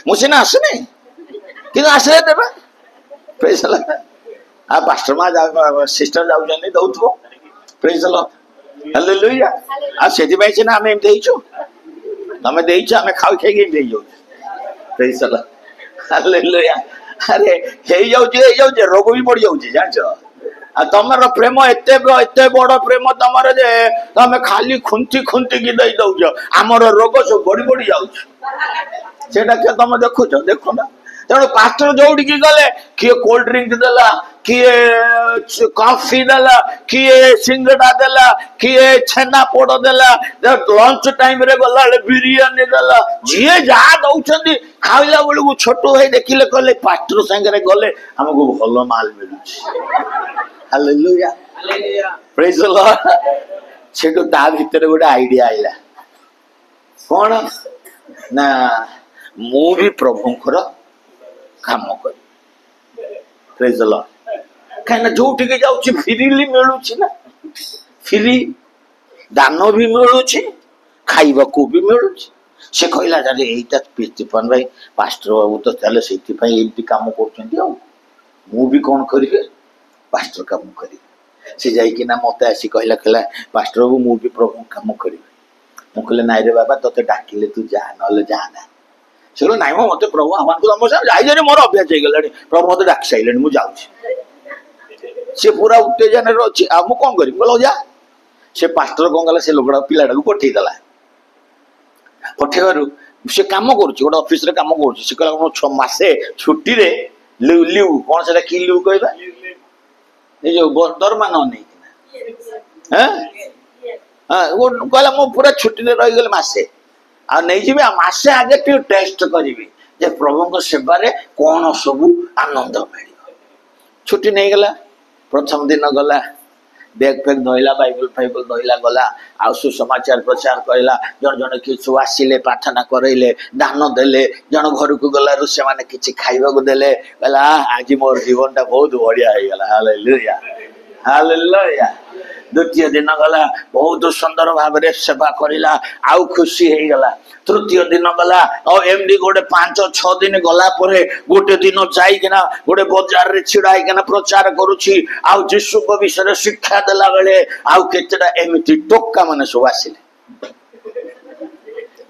मुझे आसनी कि आसले देवे प्रेज द लॉर्ड आ पास्टर माँ सिस्टर जाऊँ दौथो प्रेज द लॉर्ड हालेलुया आ सेति भाई से ना हमें देइछु हमें देइछु हमें खाऊ खाई दे जाऊ प्रेज द लॉर्ड हालेलुया अरे हे जाऊ रोग भी बढ़ जाऊ जानछ आ तमर प्रेम एते एते बड़ प्रेम तमर जे तमे खाली खुंती खुंती की दे दउछ हमर रोग सब बढ़ी बढ़ी जाऊ सेटा के तमे देखो ना तेणु पास्टर जोड़ी की गले किए कोल्ड ड्रिंक देला किए कॉफी देला किए सिंगड़ा देला किए छेना पोड़ देला लंच टाइम रे गला बिरियानी देला जी जा दउछंदी खाइला बेलू छोट है देखिले कहले पास्टर संगे गले हमको भल माल मिलुछि हालेलुया प्रेज द लॉर्ड सेटो ता भीतर गोटे आईडिया आइला कौन ना मु भी प्रभुंकर काम कर प्रेज द लॉर्ड कहीं जो जाऊँ फ्रीली मिलूँ ना फ्री दान भी मिलूँ खाइबा को भी मिलूँ से कहला अरे यहीटा प्रीतिपन भाई पास्टर बाबू तो चले से काम कर भी कौन करेंगे पास्टर काम करी से जाइना मत आसी कहला कहला पास्टर बाबू मु भी प्रभु काम करी मुझे नाई रे बाबा तो डाकिले तू जा ना जाना से ना मत प्रभु आम जाइए मोर अभ्यास हो गला प्रभु मत डाक सारे मुझे सी पूरा उत्तेजन अच्छी आ मु कौन करी बोलो जा से पास्टर कौन कला से लोकड़ा पिलाटा को पठेदेला पठेबार से कम कर गोटे ऑफिस रे काम कर कहला 6 मासे छुट्टी रे लिव कौन से कि लिव कहबा ये जो दरमा न नहीं हां हां वो कहला मु पूरा छुट्टी रे रही गेल मासे आ नहीं जी मासे आगे टे टेस्ट करी जे प्रभु को सेवा रे कौन सब आनंद मिल छुट्टी नहीं गला प्रथम दिन गला बैग फैग धोला बाइबल फाइबल धोला गला आउ सुसमाचार प्रचार करला जन जन किछु आसिले प्रार्थना करैले दान देले जन घर को गला रु से माने किछि खाइबा को देले कहला आज मोर जीवन ता बहुत बढ़िया हो गला हालेलुया हालेलुया द्वितीय दिन गला बहुत सुंदर भाव रे सेवा करिला आउ खुशी हे गला तृतीय दिन गला और एमडी गोटे 5-6 दिन गला परे गोटे दिन जाइकिना गोटे बाजार रे छिड़ा हैकिना प्रचार करूछि आउ यीशु को विषय शिक्षा देला बेले आउ केतेटा एमिति टोक्का माने सब आसिले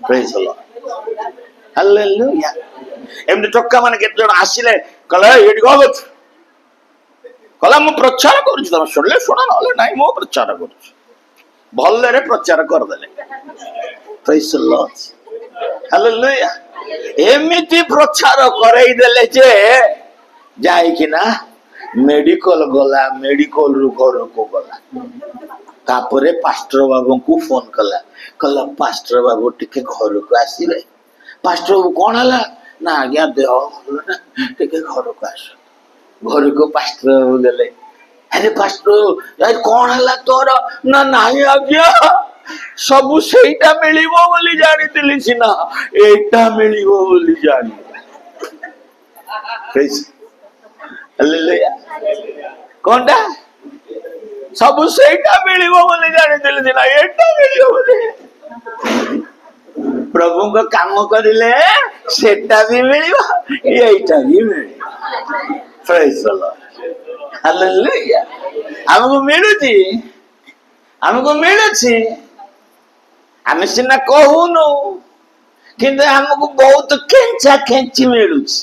प्रेज द लॉर्ड हालेलुया एमडी टोक्का माने केते जण आसिले कहला एडी गबत कहला मु प्रचार करूछि तम सुनले सुना नले नाही मु प्रचार करूछि भल्ले रे प्रचार कर देले प्रेज द लॉर्ड हालेलुया एमिति प्रचार करई देले जे जाई कि ना मेडिकल गला मेडिकल रु घर को गला तापरे पास्टर बाबू को फोन कला कहला पास्टर बाबू टिके घर को आसीबे पास्टर बाबू कोन हला ना आज्ञा देह ना टिके घर को आस घर को पास्टर बाबू गेले अरे पास्टर यार कोन हला तोर ना नाही आज्ञा सब सेटा मिलिबो बोली जानि दिली सिना एटा मिलिबो बोली जानि प्रेज हालेलुया कोनटा सब सेटा मिलिबो बोली जानि दिली सिना एटा मिलिबो बोली प्रभु को काम करिले सेटा भी मिलिबो एटा भी मिलिबो प्रेज द लॉर्ड हालेलुया हमको मिलुची आम सीना कहूनु किंतु हमको बहुत खेचा खेची मिलुची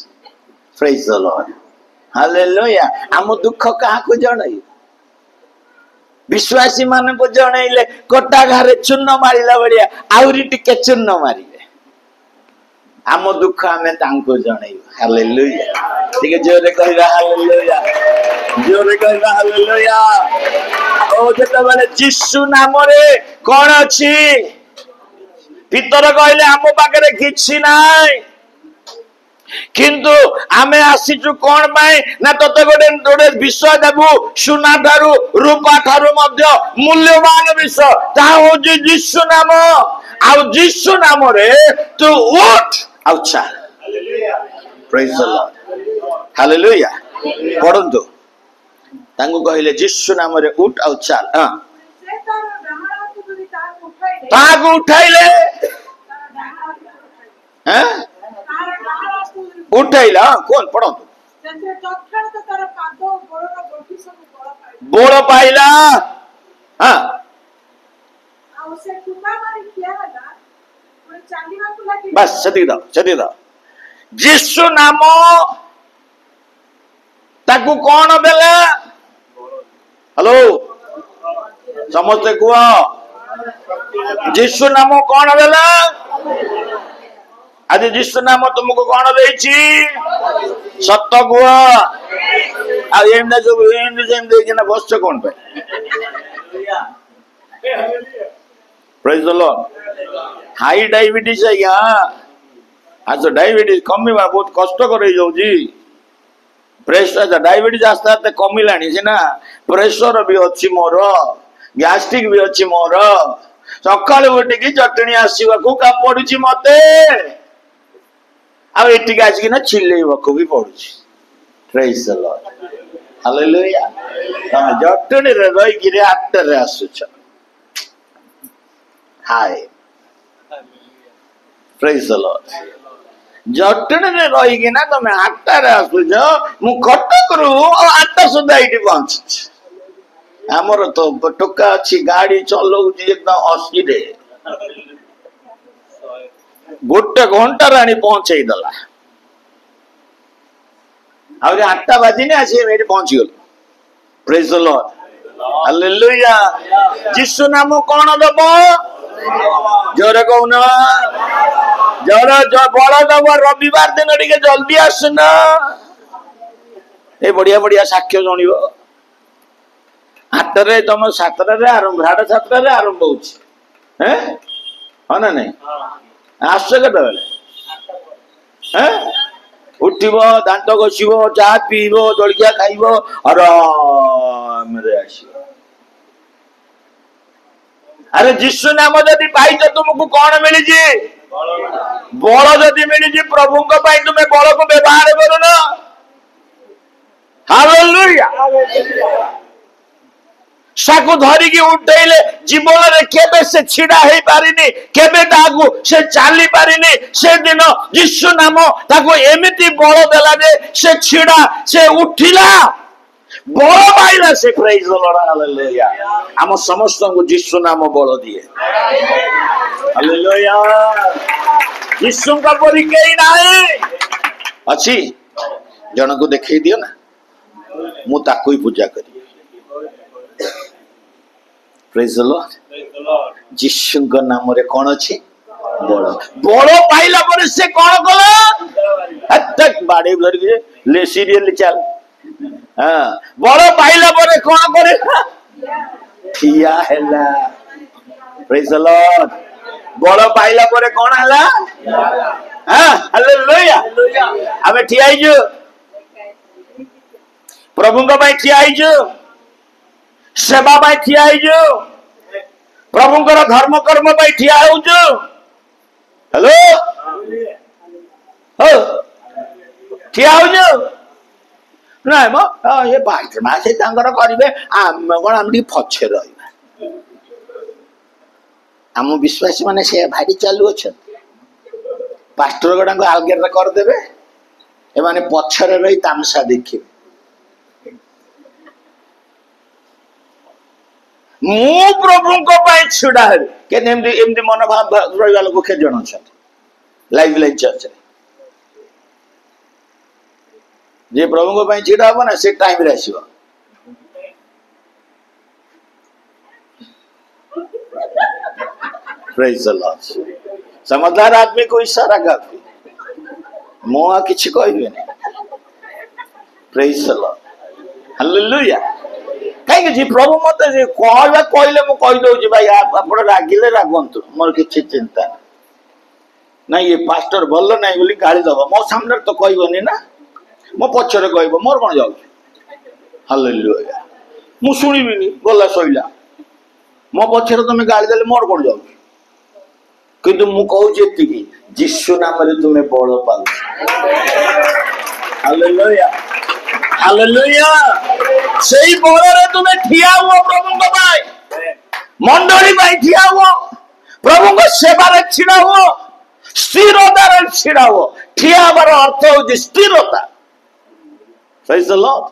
प्रेज द लॉर्ड हालेलुया आम दुख क्या जन विश्वासी मान को जनइले कटा घरे चूर्ण मारिला बड़िया आउरी टिके चूर्ण मारिले आम दुख आमे तांको जनइबा हालेलुया ठीक है जोरे कहबा हालेलुया जोरे कहबा हालेलुया ओ जत बेले यीशु नाम रे कोन अछि पितर कहले आम पाखे किछि नाई किंतु आमे आसीचु कोन पाई ना तते गोटे गोटे विषय देबु सुना ठारू रूपा ठारू मध्य मूल्यवान विषय ता होजी यीशु नाम आ यीशु नाम रे तू उठ आ चल प्रेज द लॉर्ड हालेलुया पढंतु तांगु कहले यीशु नाम रे उठ आ चल हां तागु उठाइले हैं उठाइला कौन पढंतु बोल पाइला हां बस सती दा यीशु नाम ताकू कौन देला हेलो समझते कुआ यीशु नाम कौन देला आज यीशु नाम तुमको कौन देछि सत्य कुआ आ एमना जो एम जेम देखिना बसछ कौन पे praise the Lord high diabetes है या आज डायबिटीज कमीबा बहुत कष्ट करे जाउजी प्रेशर डायबिटीज आस्ते आस्ते कमिलानी सिना प्रेशर भी अच्छी मोर गैस्ट्रिक भी अच्छी मोर सकाल उठिकी चटणी आसवा को का पड़ुची मते आ एटिक आसिकिना चिल्लेइबाको भी पड़ुची प्रेज द लॉर्ड हालेलुया तमे जटणी रे रही गिरे आटर रे आसुछ हाय प्रेज द लॉर्ड जटणी रे रही गिना तमे आटर रे आसुछ मु कटक रु आटा सुधा इटी पहुंच हमर तो टोका अच्छी गाड़ी चलाउची एकदम 80 रे गोटे घंटा रानी पहुंचाई दला आउरे 8टा बाजिने आसी मेरे पहुंची गल प्रेज द लॉर्ड हालेलुया यीशु नाम कोन दबो जोरे कहूना जोरे जो बड़ा दबो रविवार दिन टिके जल्दी आसना ए बढ़िया बढ़िया साक्ष्य सुनिबो 8 रे तुम 7 रे आरंभ 7:30 रे आरंभ होउची हैं हना नहीं आसो केते बेले हैं उठिबो दांत घसीबो चा पीबो जलखिया खाइबो और मेरे आसीबो अरे यीशु नाम जदि पाइछ तुमको कोन मिली जी बल जदि मिली जी प्रभु को पाई तुमे बल को व्यवहार करो ना हालेलुया साकु धरिकी उठेले जीवन रे केबे से छिड़ा हे पारिनी केबे ताकू से चाली पारिनी से दिन यीशु नाम ताकू एमिति बल देला जे से छिड़ा से उठिला बल पाइला से प्रेज द लॉर्ड हालेलुया हम समस्त को यीशु नाम बल दिए हालेलुया यीशु का परि केई नाही अछि जन को देखै दियो ना मु ताकू ही पूजा करी प्रेज द लॉर्ड यीशु का नाम रे कोन अछि बड़ बड़ पाइला पर से कोन कला तक बाड़ी धर के ले सीरियल चल हां बड़ पाइला पर कोन करे ठिया हैला प्रेज द लॉर्ड बड़ पाइला पर कोन हला हां हालेलुया हमें ठिया आइजो प्रभु का भाई ठिया आइजो सेवा भाई ठिया आइजो प्रभु को धर्म कर्म भाई ठिया होजो हेलो हो ठिया होजो ना मो ये भाई मासे तांकर करिवे आम कोन हमडी फछे रहइबा हम विश्वासी माने से भाई चालू अछन पास्टर गडा को आलगेर कर देबे ए माने पछरे रही तामसा देखि मु प्रभु को पाई छुड़ा है के एमदी मनोभाव रहिबा लोक के जण छ लाइव लाइन चर्च जे प्रभु को पाई छिड़ा हो ना से टाइम रे आसीबो प्रेज द लॉर्ड समझदार आदमी को इशारा काफी मो आ किछ कहबे नहीं प्रेज द लॉर्ड हालेलुया कहीं जी प्रभु मत कहवा कहले मु कहि दउ जी भाई आपण रागिले रागंतु मोर किछि चिंता ना ये पास्टर भल ना बोली गाड़ी दब मो सामने तो कहबनी ना मो पछरे कहब मोर कौन जाऊ हालेलुया मु शुणिबिनी गला सइला मो पछरे तुम गाड़ी देले मोर कौन जाऊ किंतु मु कहूँ एतिकी यीशु नाम रे तुम्हें बल पाउ हालेलुया हालेलुया सेही बल रे तुम्हें ठिया हुओ प्रभु को भाई मंडली भाई ठिया हुओ प्रभु को सेवा रे छिड़ा हुओ स्थिरता रे छिड़ा हुओ ठिया हबार अर्थ होउची स्थिरता प्रेज द लॉर्ड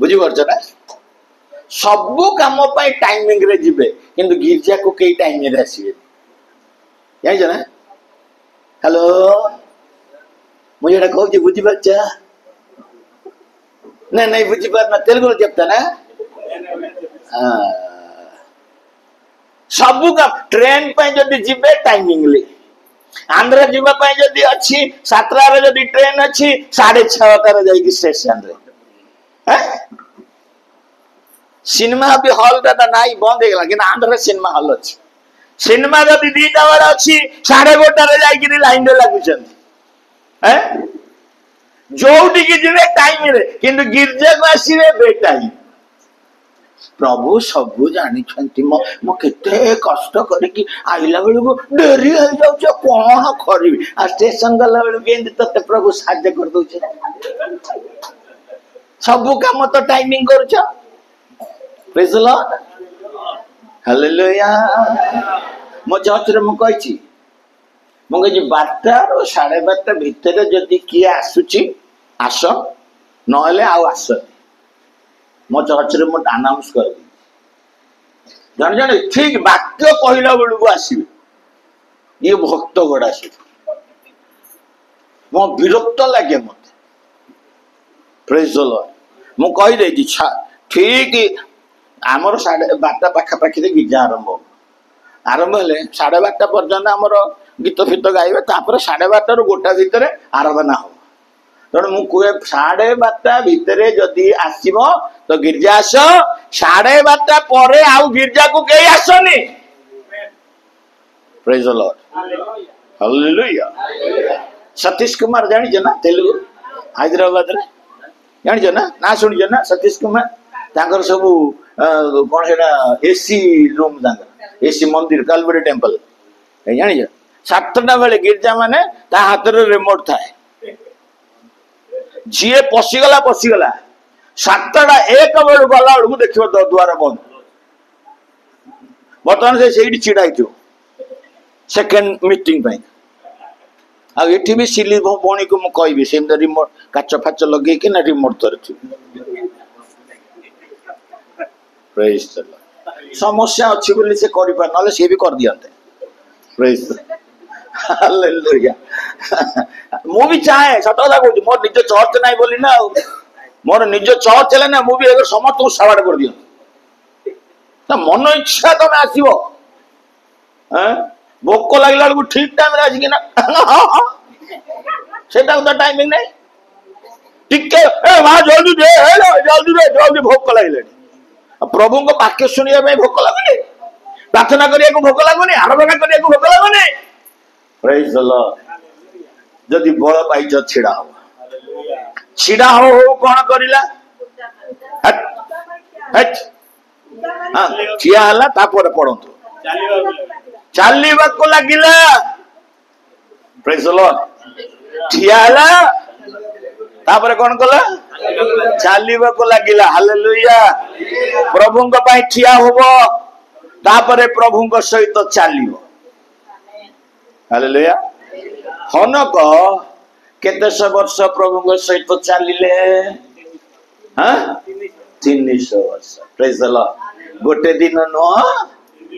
बुझी परछ ना सबु काम पाई टाइमिंग रे जिबे किंतु गिरजा को कई टाइम रे आसीबे जानिछ ना हेलो मुझे एटा कहूची बुझी परछ ना नहीं बुझी पार ना तेलुगु చెప్తా ना सबु का ट्रेन पे जदी जिबे टाइमिंग ले आंध्र जीवा पाई जदी अछि 7 रे जदी ट्रेन अछि 6:30 रे जाई स्टेशन रे हैं सिनेमा भी हॉल दा नाही बंद हे गेला कि आंध्र सिनेमा हॉल अछि सिनेमा जदी 2टा वाला अछि 12:30 रे जाई कि लाइन रे लागुछन हैं जोउटी की जिवे टाइम रे किंतु गिरजा को आसीबे बे टाइम प्रभु सबु जानी छंती मो केते कष्ट करी कि आइला बेलु को डेरी हो जाउ छ कोन करबी आ स्टेशन गला बेलु केंदी तते प्रभु साध्य कर दउ छ सबु काम तो टाइमिंग कर छ प्रेज द लॉर्ड हालेलुया मो चर्च रे मो कहै छी मो कहै छी 12टा रो 12:30 भितर जदी किए आसुची आस नहले आ आस मो चर्च रे मो अनाउंस कर जान जान ठीक वाक्य कहला बेलु को आसीबे ये भक्त गोडा से मो विरक्त लागे मते प्रेज द लॉर्ड मो कहि दे छी ठीक आमर 12:30 पाखा पाखी रे गिरजा आरंभ हेले 12:30 पर्यंत आमर गीत फित गाइबे तापर 12:30 रो गोटा भितर आराधना हो तेणु मु कहे 12:30 भितर जदि आसीबो तो गिरजा आस 12:30 पर आउ गिरजा को कई आसनी praise the Lord hallelujah Satish Kumar जानी जना तेलुगु हैदराबाद रे जानी जना ना सुनी जना सतीश कुमार तांकर सब कोन सेटा एसी रूम तांकर एसी मंदिर कालबेरी टेंपल जानी ज 7टा बेले गिरजा माने ता हाथ रे रिमोट थाए जीए पशिगला 7टा 1 बेलु गला बेलु देखियो द्वार बंद बर्तमान से सेठी चिड़ाई थियो सेकंड मीटिंग पई आ एठी भी सिली बोणी को मु कहबी सेम रिमोट काच फाच लगे कि ना रिमोट तरथि प्रेज द लॉर्ड समस्या अछि बोली से करि पार नले से भी कर दियंते प्रेज हालेलुया मु भी चाहे सतता कहू मोर निज चर्च नाही बोली ना मोर निज चर्च हेले ना मु भी अगर समस्त को साबाड कर दियो ना मन इच्छा तो ना आसीबो हैं भोक लागला को ठीक टाइम रे आसी कि ना सेटा तो टाइमिंग नहीं ठीक के ए वा जल्दी दे हेलो जल्दी भोक लागले प्रभु को वाक्य सुनिया में भोक लागुनी प्रार्थना करिया को भोक लागुनी आराधना करिया को भोक लागुनी प्रेज द लॉर्ड जदि बळ पाइछ छिड़ा हो कौन करिला हट हट हां ठिया हला तापर पडंतु चालीबा को लागिला प्रेज द लॉर्ड ठिया हला तापर कौन कला चालीबा को लागिला हालेलुया प्रभु को पाई ठिया होबो तापर प्रभु को सहित चालिबो हालेलुया हनक केते वर्ष प्रभु सहित चलिले हाँ 300 वर्ष प्रेज द लॉर्ड गोटे दिन नुह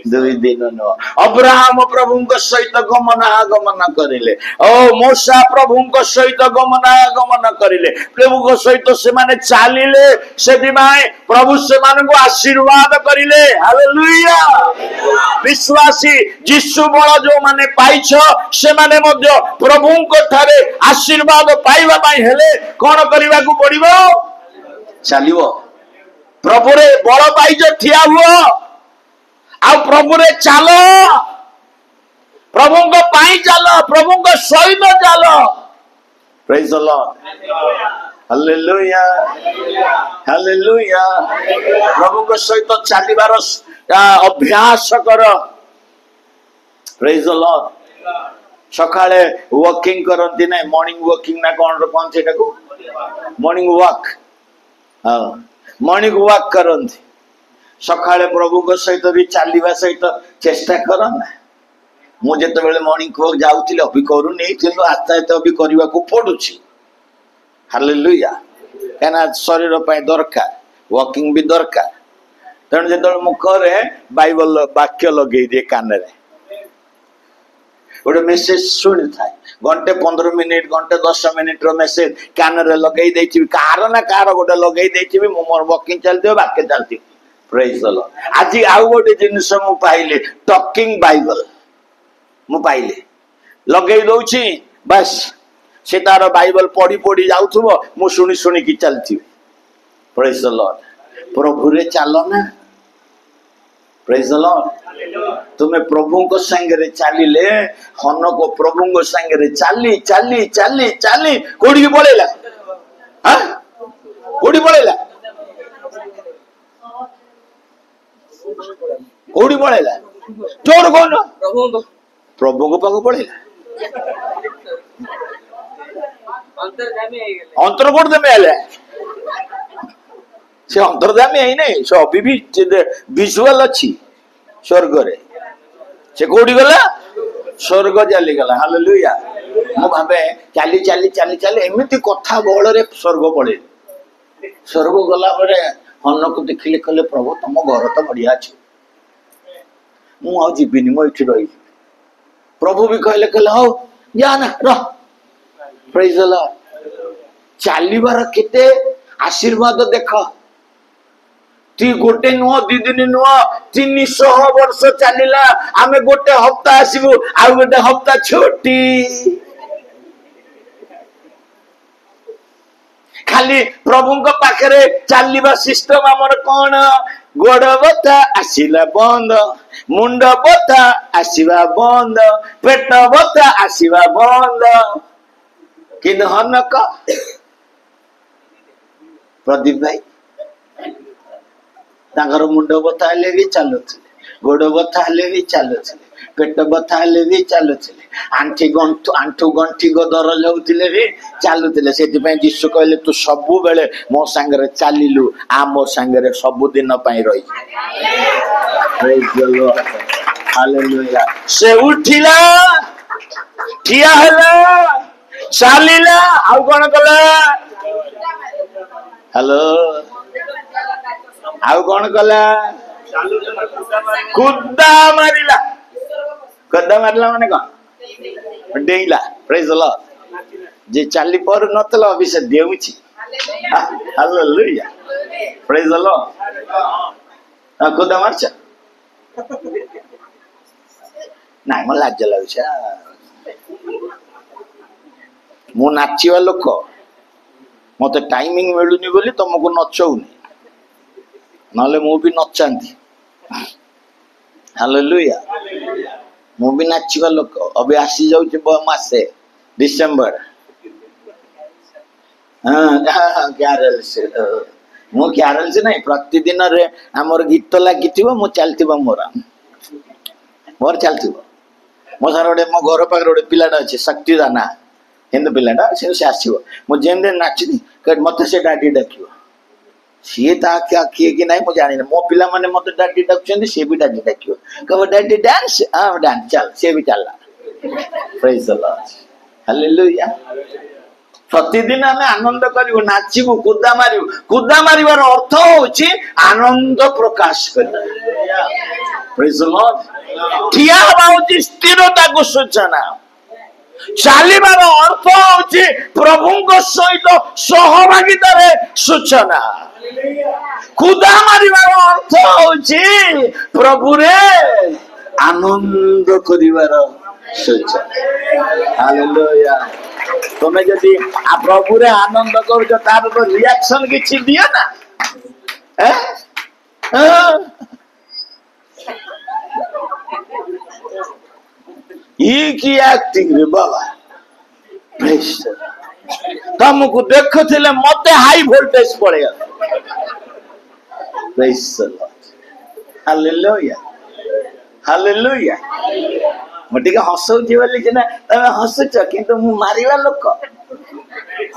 2 दिन नुह अब्राहम प्रभु सहित गमनागमन करिले ओ मूसा प्रभु सहित गमनागमन करिले प्रभु सहित से माने चलिले सेति माय प्रभु से मान को आशीर्वाद करिले हालेलुया विश्वासी यीशु बळ जो माने पाइछ से माने मध्य प्रभु को थारे आशीर्वाद पाइबा पाई हेले कोन करिवा को पड़िबो चलिबो प्रभु रे बळ पाइछ ठिया हुओ आ प्रभु रे चालो प्रभु चाल प्रभु सहित चाल praise the Lord hallelujah hallelujah प्रभु सहित चलिबार अभ्यास कर प्रेज द लॉर्ड सकाळे वॉकिंग करती ना मॉर्निंग वॉकिंग ना कौन से मॉर्निंग वॉक हाँ मॉर्निंग वॉक करती सकाळे प्रभु सहित भी चलवा सहित चेष्टा कर ना मुझे मॉर्निंग वॉक जाऊली अभी करूनी आस्ते आस्ते अभी करने को पड़ुछि हालेलुया कहना शरीर दरकार वॉकिंग भी दरकार तेणु जो मुखे बाइबल वाक्य लगे दिए कान गोटे मेसेज शुणी थाए घंटे 15 मिनिट घंटे 10 मिनिट मेसेज कान लगे कार ना कार गोटे लगे मोर वॉकिंग चलती वाक्य चलती प्रेज द लॉर्ड आज आउ गोटे जिनिस मु पाइली टॉकिंग बाइबल मु पाइली लगे दउछि बस से तार बाइबल पढ़ी पढ़ी जाउथबो मु सुनी सुनी की चलती प्रेज द लॉर्ड प्रभु रे चलो ना प्रेज द लॉर्ड तुम्हें प्रभु को संगे चलिले हन को प्रभु को संगे चली चली चली चली कोड़ी की पड़ेला हां कोड़ी पड़ेला कोड़ी पड़ेला जोर कौन प्रभु को पाक पड़ेला अंतर्गत में आले से अंतर्गामी है नहीं से अभी भी विजुअल अच्छी स्वर्ग रे से कोड़ी गला स्वर्ग चली गला हालेलुया मु भाबे चली चली चली चली एमिति कथा बहल रे स्वर्ग पड़े स्वर्ग गला बरे हन को देखिले कहले प्रभु तुम घर तो बढ़िया अछि मु आ जीविनी मो इठी रही प्रभु भी कहले कहले हो जा ना रह प्रेज द लॉर्ड चालीबार केते आशीर्वाद देख ती गोटे नुह दी दिन नुह 300 वर्ष चलिला आमे गोटे हफ्ता आसीबु आ गोटे हफ्ता छोटी खाली प्रभु को पाखरे चलिबा सिस्टम हमर कोन गोड़ बता आसीला बंद मुंड बता आसीबा बंद पेट बता आसीबा बंद किन हनक प्रदीप भाई तांगर मुंड बता हेले भी चलुथिले गोड़ बता हेले भी चलुथिले पेट बता हेले भी चलुथिले आंठू गंठी गो दरज होउथिले भी चलुथिले सेति पय यीशु कहले तू सबु बेले मो संगे चलिलु आ मो संगे सबु दिन पय रही प्रेज द लॉर्ड हालेलुया से उठिला ठिया हला चलिला आ कोन कला हेलो आउ कौन कला कुद्दा मारिला माने कौन डेइला प्रेज द लॉर्ड जे चाली पर नतला अभी से देउची हालेलुया प्रेज द लॉर्ड कुद्दा मारछ नाइ म लाज लाଗୁछ मु नाचिवा लोक मते टाइमिंग मिलुनी बोली तुमको नचौनी नले मु भी नचांती हालेलुया मु भी नाचिवा लोक अबे आसी जाउछ मासे डिसेंबर हां क्यारल से मु क्यारल से नहीं प्रतिदिन रे हमर गीत लागिथिबो मु चलथिबो मोर चलथिबो मो सार गोटे मो घर पाखरे गोटे पिलाटा अछि शक्ति दाना हिंदू पिलाटा से आसीबो मु जेन दिन नाचिनी मते से डाडी डाकिबो सी ता क्या किए कि नहीं मुझे जानी मो पिला माने मते डाडी डाकुछन सी भी डाडी डाकियो कब डाडी डांस हां डांस चल से भी चलला प्रेज द लॉर्ड हालेलुया प्रतिदिन हमें आनंद करियो नाचिबो कुद्दा मारिबार अर्थ होची आनंद प्रकाश करना प्रेज द लॉर्ड ठिया होची स्थिरता को सूचना चालिबार अर्थ होची प्रभु सहित सहभागितार सूचना कुदा मारिबार अर्थ होची प्रभु रे आनंद करिबार सूचना हालेलुया तुम्हें जदि आ प्रभु रे आनंद करूछ तार तो रिएक्शन किछि दियो ना की एक्टिंग रे बाबा तुमको देखो थिले मते हाई वोल्टेज पड़े praise the Lord hallelujah hallelujah मटे के हसौची बोली जे ना तमे हसुच किंतु मु मारिवा लोक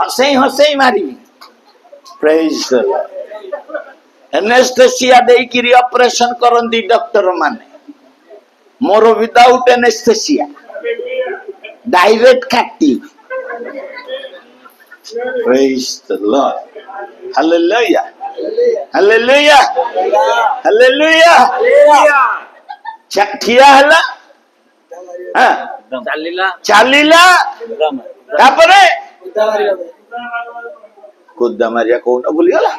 हसई हसई मारी प्रेज द लॉर्ड एनेस्थेसिया देई कि ऑपरेशन करंदी डॉक्टर माने मोर विदाउट एनेस्थेसिया डायरेक्ट कैक्टिव praise the Lord hallelujah hallelujah hallelujah ठिया हला हां चालीला तापरे कुद्दा मारिया कौन भूली गला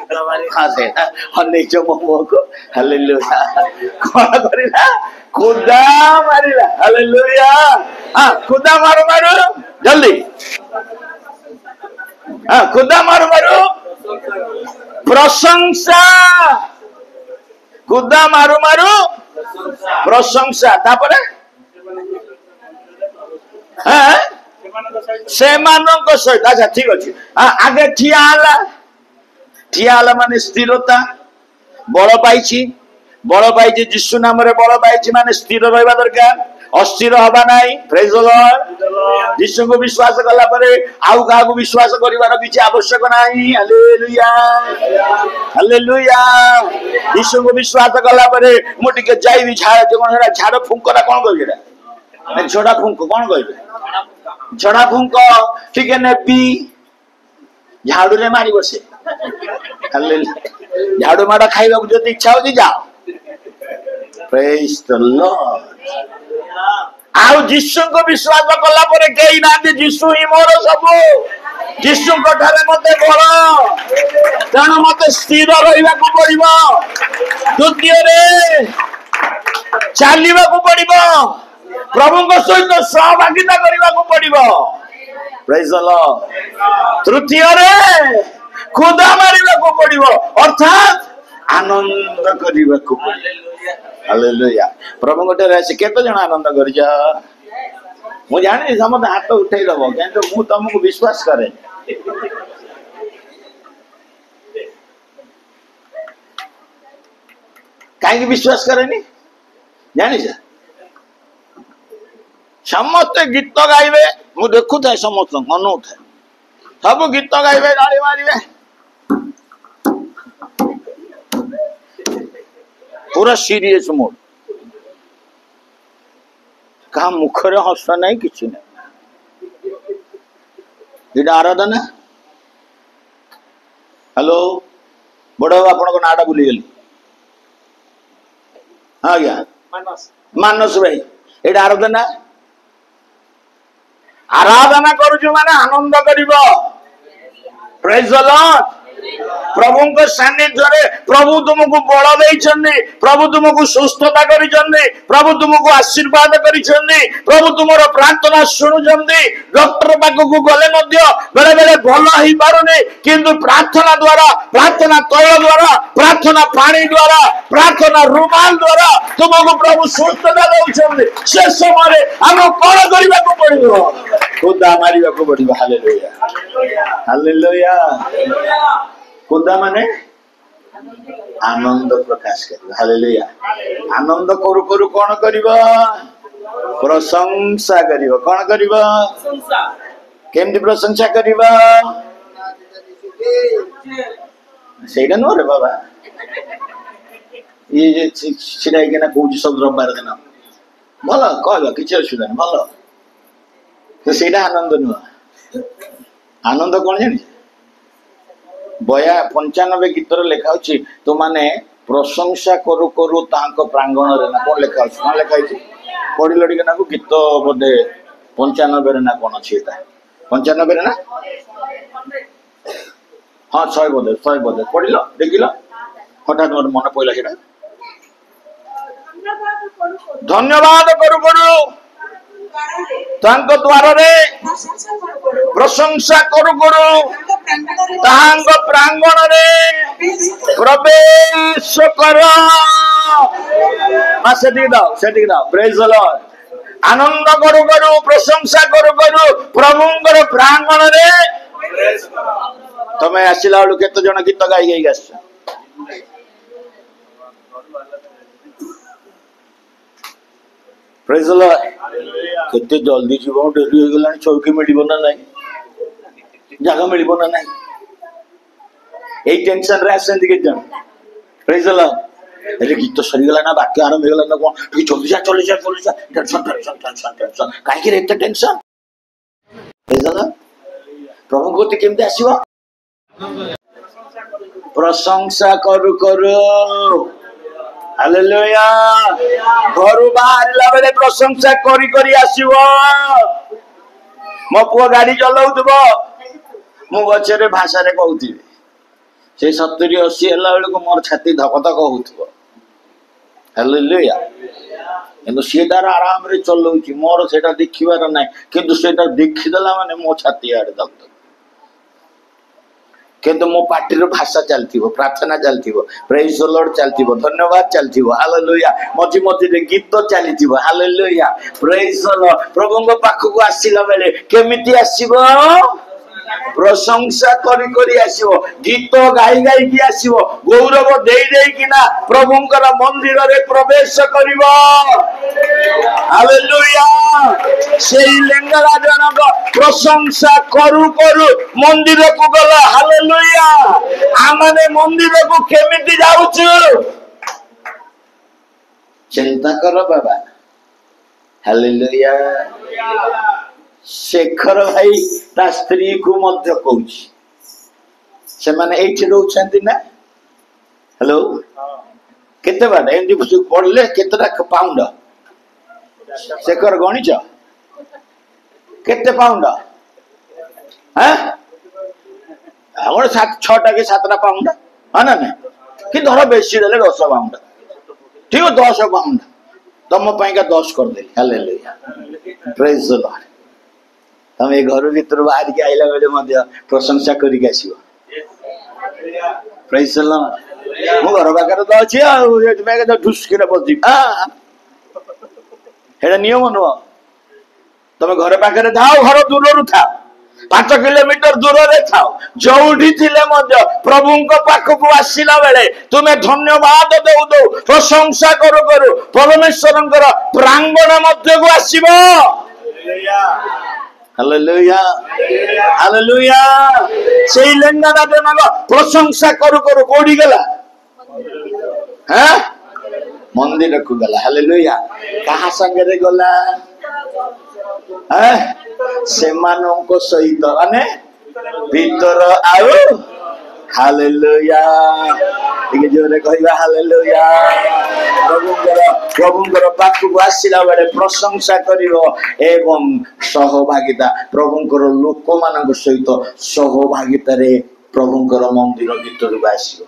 हां से हने जो मम्मो को हालेलुया कोन करिला कुद्दा मारिला हालेलुया हां कुद्दा मारो मारो जल्दी हां कुद्दा मारो मारो प्रशंसा कुद्दा मारो मारो प्रशंसा तापरे हां सेमानक सहित अच्छा ठीक अच्छे आगे ठिया माने स्थिरता बल पाई जीशु नाम रे बल पाई माने स्थिर रहा दरकार अस्थिर हवा नहीं प्रेज द लॉर्ड जीशु को विश्वास कला परे आउ का को विश्वास करिवार किछि आवश्यक नहीं हालेलुया हालेलुया जीशु को विश्वास कला परे मु टिके जाईबी झाड़ झाड़ फुंकरा कोन कहबेडा झोड़ा फुंक कोन कहबे झड़ा फुंक ठीक है नेबी झाड़ू रे मारी बसे झाड़ू माड़ा खाइबा को जति इच्छा होती जाओ प्रेज द लॉर्ड आउ जीशु को विश्वास कला परे केई नाते जीशु ही मोर सब जीशु को ठारे मते बड़ तेणु मते स्थिर रहिबा को पड़िबो द्वितीय रे चालीबा को पड़िबो प्रभु को सहित सहभागिता करने को पड़िबो प्रेज द लॉर्ड तृतीय रे खुदा मारिबा को पड़िबो अर्थात आनंद करबा को पड़िबो हालेलुया प्रभु गोटे रहस्य केते जण आनंद करजा मु जानि समस्त हाथ उठाई दबो किंतु मु तुमको विश्वास करे काहे विश्वास करेनी जानि जा समस्त गीत गाइबे मु देखु था समस्त मन उठे सब गीत गाइबे गाड़ी मारिबे पूरा सीरियस मोड का मुखरे हस नहीं किसी नहीं इटा आराधना हेलो बड़ आपण को नाटा भूली गली हाँ क्या मानस भाई ये आराधना आराधना करुछु माने आनंद करिबो प्रेज द लॉर्ड प्रभु को सानिध्य रे प्रभु तुमको बल देइछन्नी प्रभु तुमको सुस्थता करिछन्नी प्रभु तुमको आशीर्वाद करिछन्नी प्रभु तुमरो प्रार्थना सुनुछन्नी डॉक्टर पाखो को गले मध्य बेले बेले भल ही पारुनी किंतु प्रार्थना द्वारा प्रार्थना तैल द्वारा प्रार्थना पानी द्वारा प्रार्थना रुमाल द्वारा तुमको प्रभु सुस्थता देउछन्नी से समय हम कोन करिबा को पड़िबो खुदा मारिबा को पड़िबो हालेलुया हालेलुया खुदा माने आनंद प्रकाश करिबो हालेलुया आनंद करू करू कोन करिबो प्रशंसा करिबो कोन करिबो प्रशंसा केमति प्रशंसा करिबो सेटा नो रे बाबा ये जे छिड़ाई के ना कोउची सब रंबार देना भलो कहबो किछ असुविधा नहीं भलो तो सेटा आनंद नु आनंद कोन जानि बया 95 गीतर लेखा होची तो माने प्रशंसा करू करू तांको प्रांगण रे ना कोन लेखा होची कोन लेखा होची पढी लडी के ना को गीत बोधे 95 रे ना कोन अछि एता 95 रे ना हां 100 बोधे पढिलो देखिलो हठात मोर मन पइला सेटा धन्यवाद करू करू तांको द्वार रे प्रशंसा करू करू तांको प्रांगण रे प्रवेश करो सेठी दाओ प्रेज द लॉर्ड आनंद करू करू प्रशंसा करू करू प्रभुंकर प्रांगण रे तमे आसिला बेलू केते जण गीत गाई गाई आस प्रेज द लॉर्ड केते जल्दी जीव डेरी हो गलानी चौकी मिलिबो ना नाही जगह मिलिबो ना नाही ए टेंशन रे आसेंदी के जण प्रेज द लॉर्ड अरे गीत सरी गला ना बाकी आरंभ हो गला ना कोन कि जल्दी जा टेंशन काहे के एते टेंशन प्रेज द लॉर्ड प्रभु को केमते आसीबो प्रशंसा करू करू हालेलुया घरु बाहरला बेले प्रशंसा करी करी आसीबो मो पुओ गाड़ी चलाउतबो मु गछरे भाषा रे कहउथिबे से 70 80 हला बेले को मोर छाती धक धक होउथबो हालेलुया किंतु से तार आराम रे चलउची मोर सेटा देखिबार नै किंतु सेटा देखिदला माने मो छाती आड़ धक धक किंतु मो पार्टी रो भाषा चलथिबो प्रार्थना चलथिबो प्रेज द लॉर्ड चलथिबो धन्यवाद चलथिबो हालेलुया मझी मझी रे गीत चलथिबो हालेलुया प्रेज द लॉर्ड प्रभुंग पाखु को आसीला बेले केमिति आसीबो प्रशंसा करी करी आसीबो गीत गाई गाई की आसीबो गौरव देई देई किना प्रभुंकर मंदिर रे प्रवेश करिवो हालेलुया सेई लेंगरा जनक प्रशंसा करू करू मंदिर को गला हालेलुया आमाने मंदिर को केमिति जाउछु चिंता करो बाबा हालेलुया शेखर भाई ता स्त्री को मध्य कहूची से माने एठी रहउछंती ना हेलो केते बार एंदी पड़ले केतेटा पाउंड शेखर गणिच केते पाउंड हैं हमर 6टा के 7टा पाउंड हां ना कि धर बेसी देले 10 पाउंड ठीक 10 पाउंड तुम पई का 10 कर दे हालेलुया प्रेज द लॉर्ड तमे घर भीतर बाहर के आइला बेले मध्य प्रशंसा करी के आसीबो प्रेज द लॉर्ड मो घर बाकर तो अछि आ मैं के ढुस के बजी हेडा नियम न तमे घर बाकर थाओ घर दूर रु था 5 किलोमीटर दूर रे थाओ जोठी थिले मध्य प्रभु को पाख को आसीला बेले तुमे धन्यवाद देउ दो प्रशंसा करू करू परमेश्वरंकर प्रांगण मध्य को आसीबो हालेलुया हालेलुया सेई लेंगना जनक प्रशंसा करू करू कोडी गला हैं मंदिर को गला हालेलुया कहा संग रे गला हैं सेमानों को सहित माने भीतर आउ हालेलुया ठीक जोरे कहबा हालेलुया प्रभुंकर पाखु आसिला बेले प्रशंसा करिवो एवं सहभागिता प्रभुंकर लोक मानक सहित सहभागिता रे प्रभुंकर मंदिर भीतर आसियो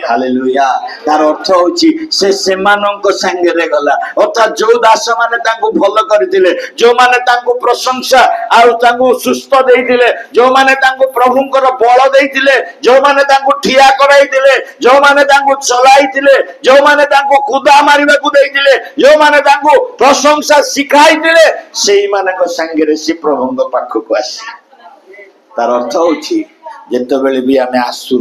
हालेलुया तार अर्थ होची से सेमानंक संगे रे गला अर्थात जो दास माने तांको भलो करथिले जो माने तांको प्रशंसा आ तांको सुस्थ देइथिले जो माने तांको प्रभुंकर बळ देइथिले जो माने तांको ठिया कराइथिले जो माने तांको चलाइथिले जो माने तांको कुदा मारिबा को देइथिले जो माने तांको प्रशंसा सिखाइथिले सेई मानक संगे रे से प्रभुंक पाखु को आसी तार अर्थ होची जेतो बेले भी आमे आसु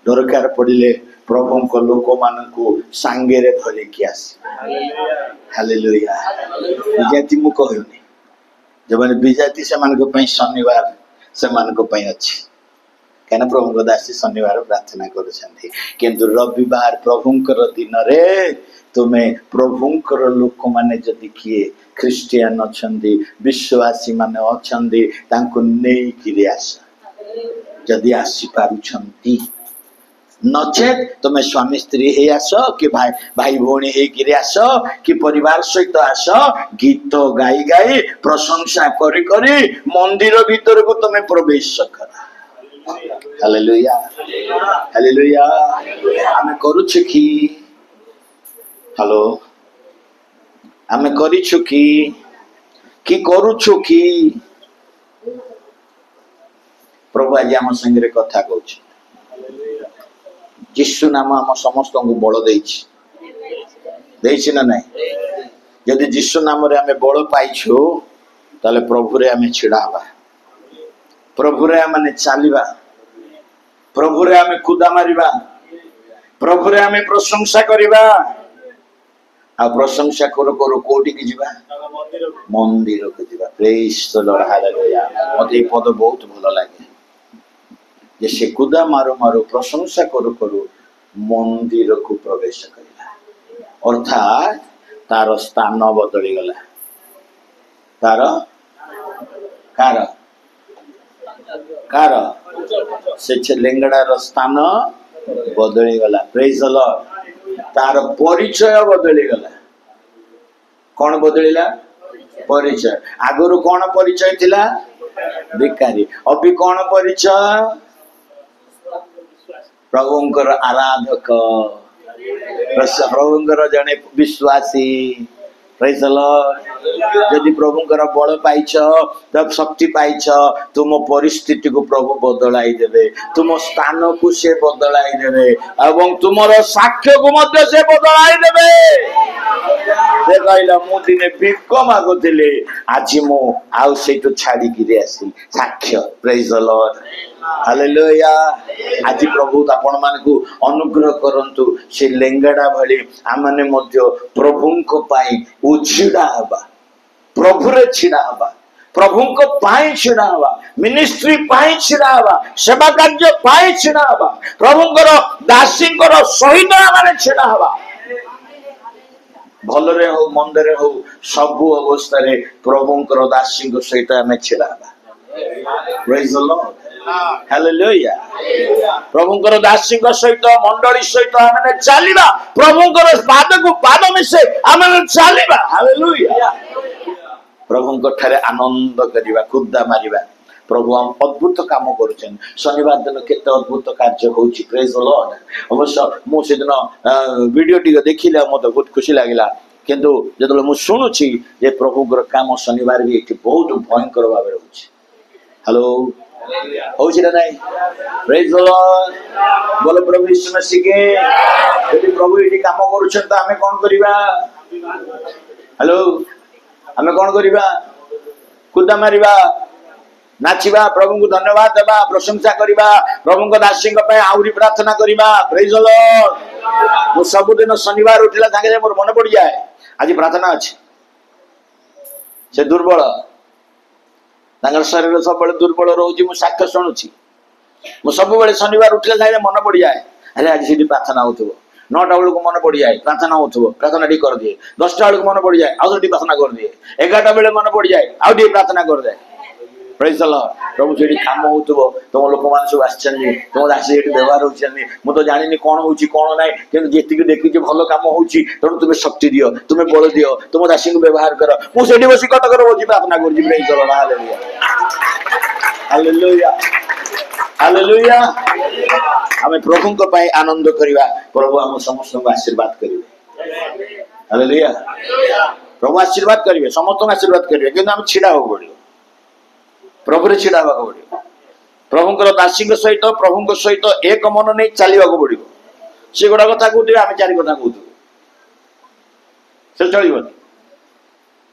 दरकार पड़िले प्रभु को लोक मान को सांगे रे धरे कि आसी हालेलुया बिजाति मु कहउनी जब बिजाति से मान को पई शनिवार से मान को पई अछि केना प्रभु को दासी शनिवार प्रार्थना करछंती किंतु रविवार प्रभुंकर दिन रे तुमे प्रभुंकर लोक माने जदि किए क्रिश्चियन अछंती विश्वासी माने अछंती तांको नेई कि आस जदि आसी पारुछंती नचेत तुम स्वामी स्त्री हे आस कि भाई भाई भौणी हे कि आस कि परिवार सहित आस गीत गाई गाई प्रशंसा करी करी मंदिर भीतर को तुम प्रवेश कर हालेलुया हालेलुया आमे करूछु कि हेलो आमे करिछु कि करूछु कि प्रभु आज आम संगे कथा कहूँ यीशु नाम आम समस्त को बल देछि ना नहीं जदि जीशु नाम रे आमे बल पाइछु ताले प्रभु रे आमे छिड़ा हवा, प्रभु रे आमे चलिबा, प्रभु रे आमे कुदा मारिबा, प्रभु रे आमे प्रशंसा करिबा। आ प्रशंसा करो करो कोटी की जीवा मंदिर को जीवा। Praise the Lord, hallelujah. मते पद बहुत भलो लागे जे से कुदा मारो मारो प्रशंसा करो करो मंदिर को प्रवेश करिला, अर्थात तार स्थान बदली गला। तार कार कार से लेंगड़ार स्थान बदली गला। Praise the Lord. तार परिचय बदली गला। कौन बदलिला? परिचय। आगुरु कौन परिचय थिला? भिखारी। अभी कौन परिचय? प्रभुंकर आराधक, प्रभुंकर जने विश्वासी। Praise the Lord. यदि प्रभुंकर बल पाइछ, तब शक्ति पाइछ, तुम परिस्थिति को प्रभु बदलाई देवे, तुम स्थान को से बदलाई देवे, एवं तुमर साक्ष्य को मध्य से बदलाई देवे। से कहला मु दिने भिक्क मागुथिले, आज मु आउ सेटु छाडी किरे आसी साक्ष्य। Praise the Lord, hallelujah. आज प्रभु आपण मानकु अनुग्रह करंतु से लेंगड़ा भली आमने मध्य प्रभुंको पाई उछिड़ा हबा, प्रभु रे छिड़ा हबा, प्रभुंको पाई छिड़ा हबा, मिनिस्ट्री पाई छिड़ा हबा, सेवा कार्य पाई छिड़ा हबा, प्रभुंकर दासींकर सहित आमने छिड़ा हबा। भलरे हो मंदरे हो सबु अवस्था रे प्रभुंकर दासींको सहित आमे छिड़ा हबा। Praise the Lord, hallelujah. प्रभुंकर दासींको सहित मंडली सहित आमे चलिबा, प्रभुंकर पाद को पाद मिसे आमे चलिबा। हालेलुया। प्रभुंकर ठारे आनंद करिबा, कुद्दा मारिबा। प्रभु हम अद्भुत काम करुछन। शनिवार दिन केते अद्भुत कार्य होउची। Praise the Lord. अवश्य मु से दिन वीडियो टी देखिला मते बहुत खुशी लागिला, किंतु जदले मु सुनुची जे प्रभुंकर काम शनिवार भी एठी बहुत भयंकर भाबे होउची। हेलो, होउची ना नहीं? Praise the Lord. बोलो प्रभु यीशु मसीह के। यदि प्रभु एठी काम करुछन त हमें कोन करिबा? हेलो, हमें कौन करिबा? कुदा मारिबा, नाचिबा, प्रभु को धन्यवाद देबा, प्रशंसा करिबा, प्रभु को दासी को पे आउरी प्रार्थना करिबा। Praise the Lord. मु सब दिन शनिवार उठिला संगे मोर मन पड़ जाए आज प्रार्थना अछि। से दुर्बल, तांगर शरीर सब बळे दुर्बल रहउची, मु साक्ष्य सुनुची। मु सब बळे शनिवार उठिला संगे मन पड़ जाए, अरे आज सिटी प्रार्थना होतबो। 9टा बेलू को मन पड़ जाए, प्रार्थना होथबो, प्रार्थना टी कर दिए। 10टा बेलू मन पड़ जाए, आउ टी प्रार्थना कर दिए। 11टा बेले मन पड़ जाए, आउ टी प्रार्थना कर दे। Praise the Lord. प्रभु जेडी काम होथबो, तुम लोक मान सब आछन, तुम दासी एटी व्यवहार होछन, मु तो जानि नि कोन होउची कोन नै, किंतु जेति के देखि जे भलो काम होउची, तनु तुमे शक्ति दियो, तुमे बल दियो, तुम दासी को व्यवहार करो। मु सेडी बसी कट करो बसी प्रार्थना करजी। Praise the Lord, hallelujah, hallelujah, hallelujah. हमें प्रभु को पाई आनंद करिबा, प्रभु हम समस्त को आशीर्वाद करिवे। हालेलुया। प्रभु आशीर्वाद करिवे, समस्त को आशीर्वाद करिवे, किंतु हम छिडा हो पड़ियो, प्रभु रे छिडा हो पड़ियो। प्रभुंकर दासी के सहित प्रभुंक सहित एक मन नै चलिबा को पड़ियो। से गोडा कथा कहउथिबे, आमे चारि कथा कहउथु, से चलिबो।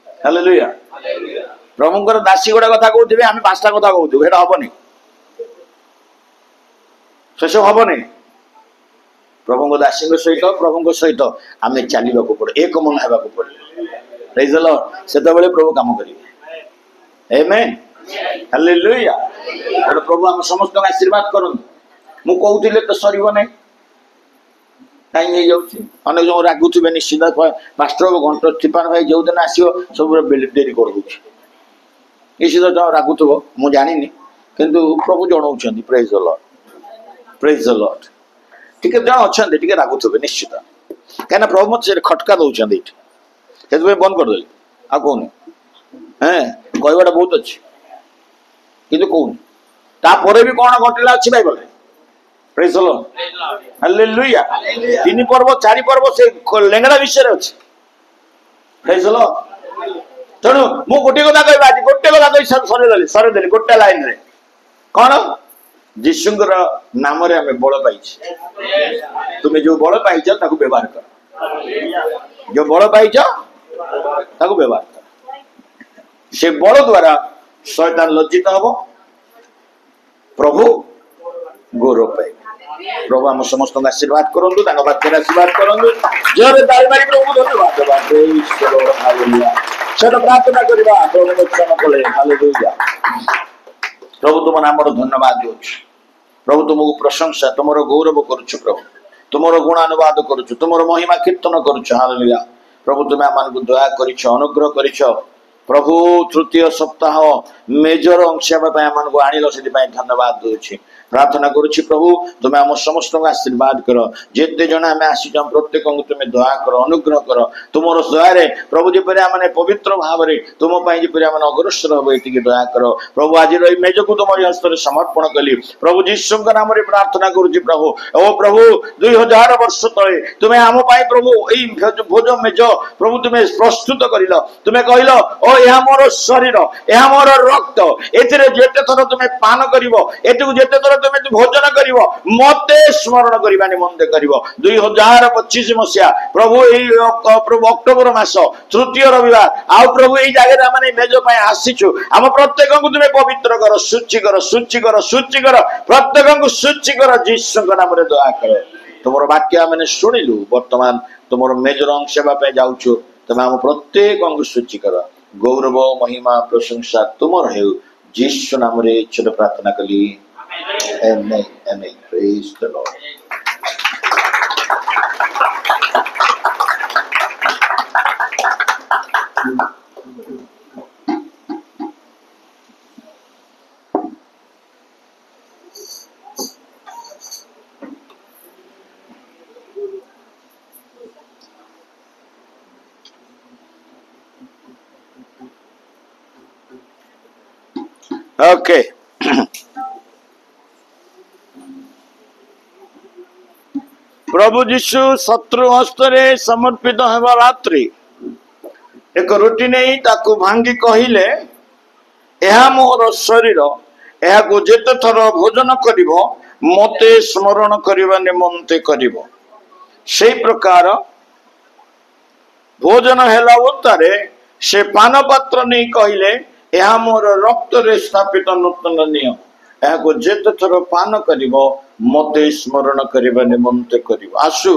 हालेलुया। प्रभुंकर दासी गोडा कथा कहउथिबे, आमे पांचटा कथा कहउथु, हेडा हबनी, से सब हबनी। प्रभु दासी सहित प्रभु सहित आम चलने को पड़े, एक मन होगा पड़े। Praise the Lord. से प्रभु काम करेंगे। आमेन, हालेलुया। प्रभु आम समस्त आशीर्वाद करन। मु कहूतिले तो सरीब नै, कहीं अनेक जो रागुवे निश्चित मास्टर घंट त्रिपान भाई जो दिन आसो सब डेरी कर निश्चित रागुव मु जानी, किंतु प्रभु जनाऊँ। Praise the Lord, praise the Lord. टिके जन अच्छा टिके रागुवे निश्चित, कहीं प्रभु मत खटका दौरान ये बंद करदेली। आ कौन कहवाटा बहुत अच्छी किंतु कौन तापर भी कौन घटला अच्छी Bible. Praise the Lord, hallelujah. 3 पर्व 4 पर्व से लेंगड़ा विषय अच्छी। Praise the Lord. तेणु मु गोटे कथा कहबा, आज गोटे कथा कही सरेदेली गोटे लाइन रे कौन जीशुंकर नाम रे हमें बल पाइछ। तुम्हें जो बल पाइछ ताकू व्यवहार कर, जो बल पाइछ व्यवहार कर से बल द्वारा शैतान लज्जित हम प्रभु गौरव पाए प्रभु आम समस्त आशीर्वाद करूँ वाक्य आशीर्वाद करूँ प्रभु धन्यवाद प्रार्थना करवा प्रभु तुम नाम धन्यवाद दौ प्रभु तुमको प्रशंसा तुम गौरव करुछु प्रभु तुम गुणानुवाद करुछु तुम महिमा कीर्तन करुछु हालेलुया प्रभु तुम्हें आम दया करिछ अनुग्रह करिछ प्रभु तृतीय सप्ताह मेजर अंश आम आनिल से धन्यवाद दूची प्रार्थना करुछि प्रभु तुम्हें आम समस्त आशीर्वाद कर जिते जन आम आसी प्रत्येक तुम्हें दया कर अनुग्रह कर तुम दया प्रभु जपरी आम पवित्र भाव में तुम जपरी आम अग्रसर हम ये दया कर प्रभु आज मेज को तुम हस्त समर्पण कली प्रभु जीशु नाम प्रार्थना करुछि प्रभु ओ प्रभु 2000 वर्ष तले तुम्हें आम प्रभु यही भोज मेज प्रभु तुम्हें प्रस्तुत कर तुम्हें कहल ओ यह मोर शरीर यह मोर रक्त एते थर तुम्हें पान कर जेते थर तुम्हें भोजन कर मते स्मरण करने निमंते कर 2025 मसीहा प्रभु प्रभु अक्टोबर मास तृतीय रविवार आउ प्रभु यही जगह आम मेज आसीचु आम प्रत्येक को तुम्हें पवित्र कर सूची कर सूची कर सूची कर प्रत्येक को सूची कर जीशु नाम दया कर तुम वाक्य मैंने शुणिलु वर्तमान तुम मेजर अंश जाऊँ तुम आम प्रत्येक अंग सूची कर गौरव महिमा प्रशंसा तुमर हे जीशु नाम छोट प्रार्थना कली amen amen praise the Lord okay प्रभु जीशु शत्रु हस्तरे समर्पित हेबा रात्रि एक रोटी नहीं ताकू भांगी कहिले एहा मोर शरीर एहा को जेते थर भोजन करिवो मते स्मरण करिवा निमंते करिवो से प्रकार भोजन हेला उतारे से पान पात्र नहीं कहिले यह मोर रक्त रे स्थापित नूतन नियम यह जेते थर पान कर मते स्मरण करने निमंते कर आसु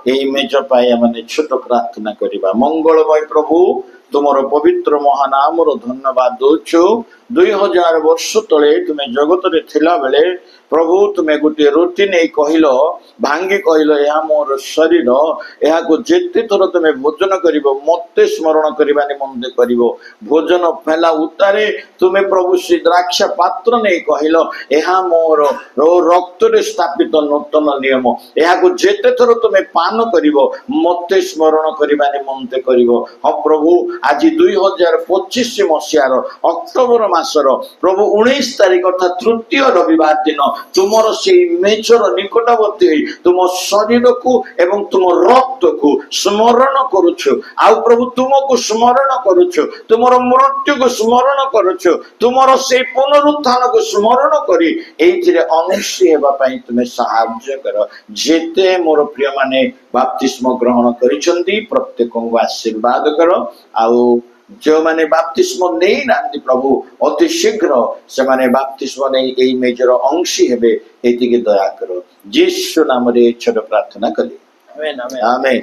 यही मेज पाई छोट प्रार्थना करवा मंगलमय प्रभु तुमर पवित्र महानाम धन्यवाद दौचु 2000 वर्ष तले तुम्हें जगत रे थिला बेले प्रभु तुम्हें गोटे रोटी नहीं कहल भांगी कहल यह मोर शरीर यह को जेते थर तुम्हें भोजन कर मते स्मरण करने निमंते कर भोजन फेला उतारे तुम्हें प्रभु श्री द्राक्ष पात्र नहीं कहल यह मोर रक्त रे स्थापित नूतन नियम यह को जेते थर तुम्हें पान कर मते स्मरण करने निमंते कर हाँ प्रभु आज 2025 मसीहार अक्टोबर मासर प्रभु 19 तारीख अर्थात तृतीय रविवार दिन तुमर से मेजर निकटवर्ती तुम शरीर को एवं तुम रक्त को स्मरण करुछु आउ प्रभु तुमको स्मरण करुछु तुमर मृत्यु को स्मरण करुछु तुमर से पुनरुत्थान को स्मरण करी एथिरे अंशी हेबा पई तुमे सहाय्य कर जेते मोर प्रिय माने बपतिस्म ग्रहण करिसंती प्रत्येक को आशीर्वाद कर आउ जो माने बपतिस्म नहीं नांदी प्रभु अति शीघ्र से माने बपतिस्म नहीं एई मेजर अंशी हेबे एतिके दया करो यीशु नाम रे छोट प्रार्थना कली आमेन आमेन आमेन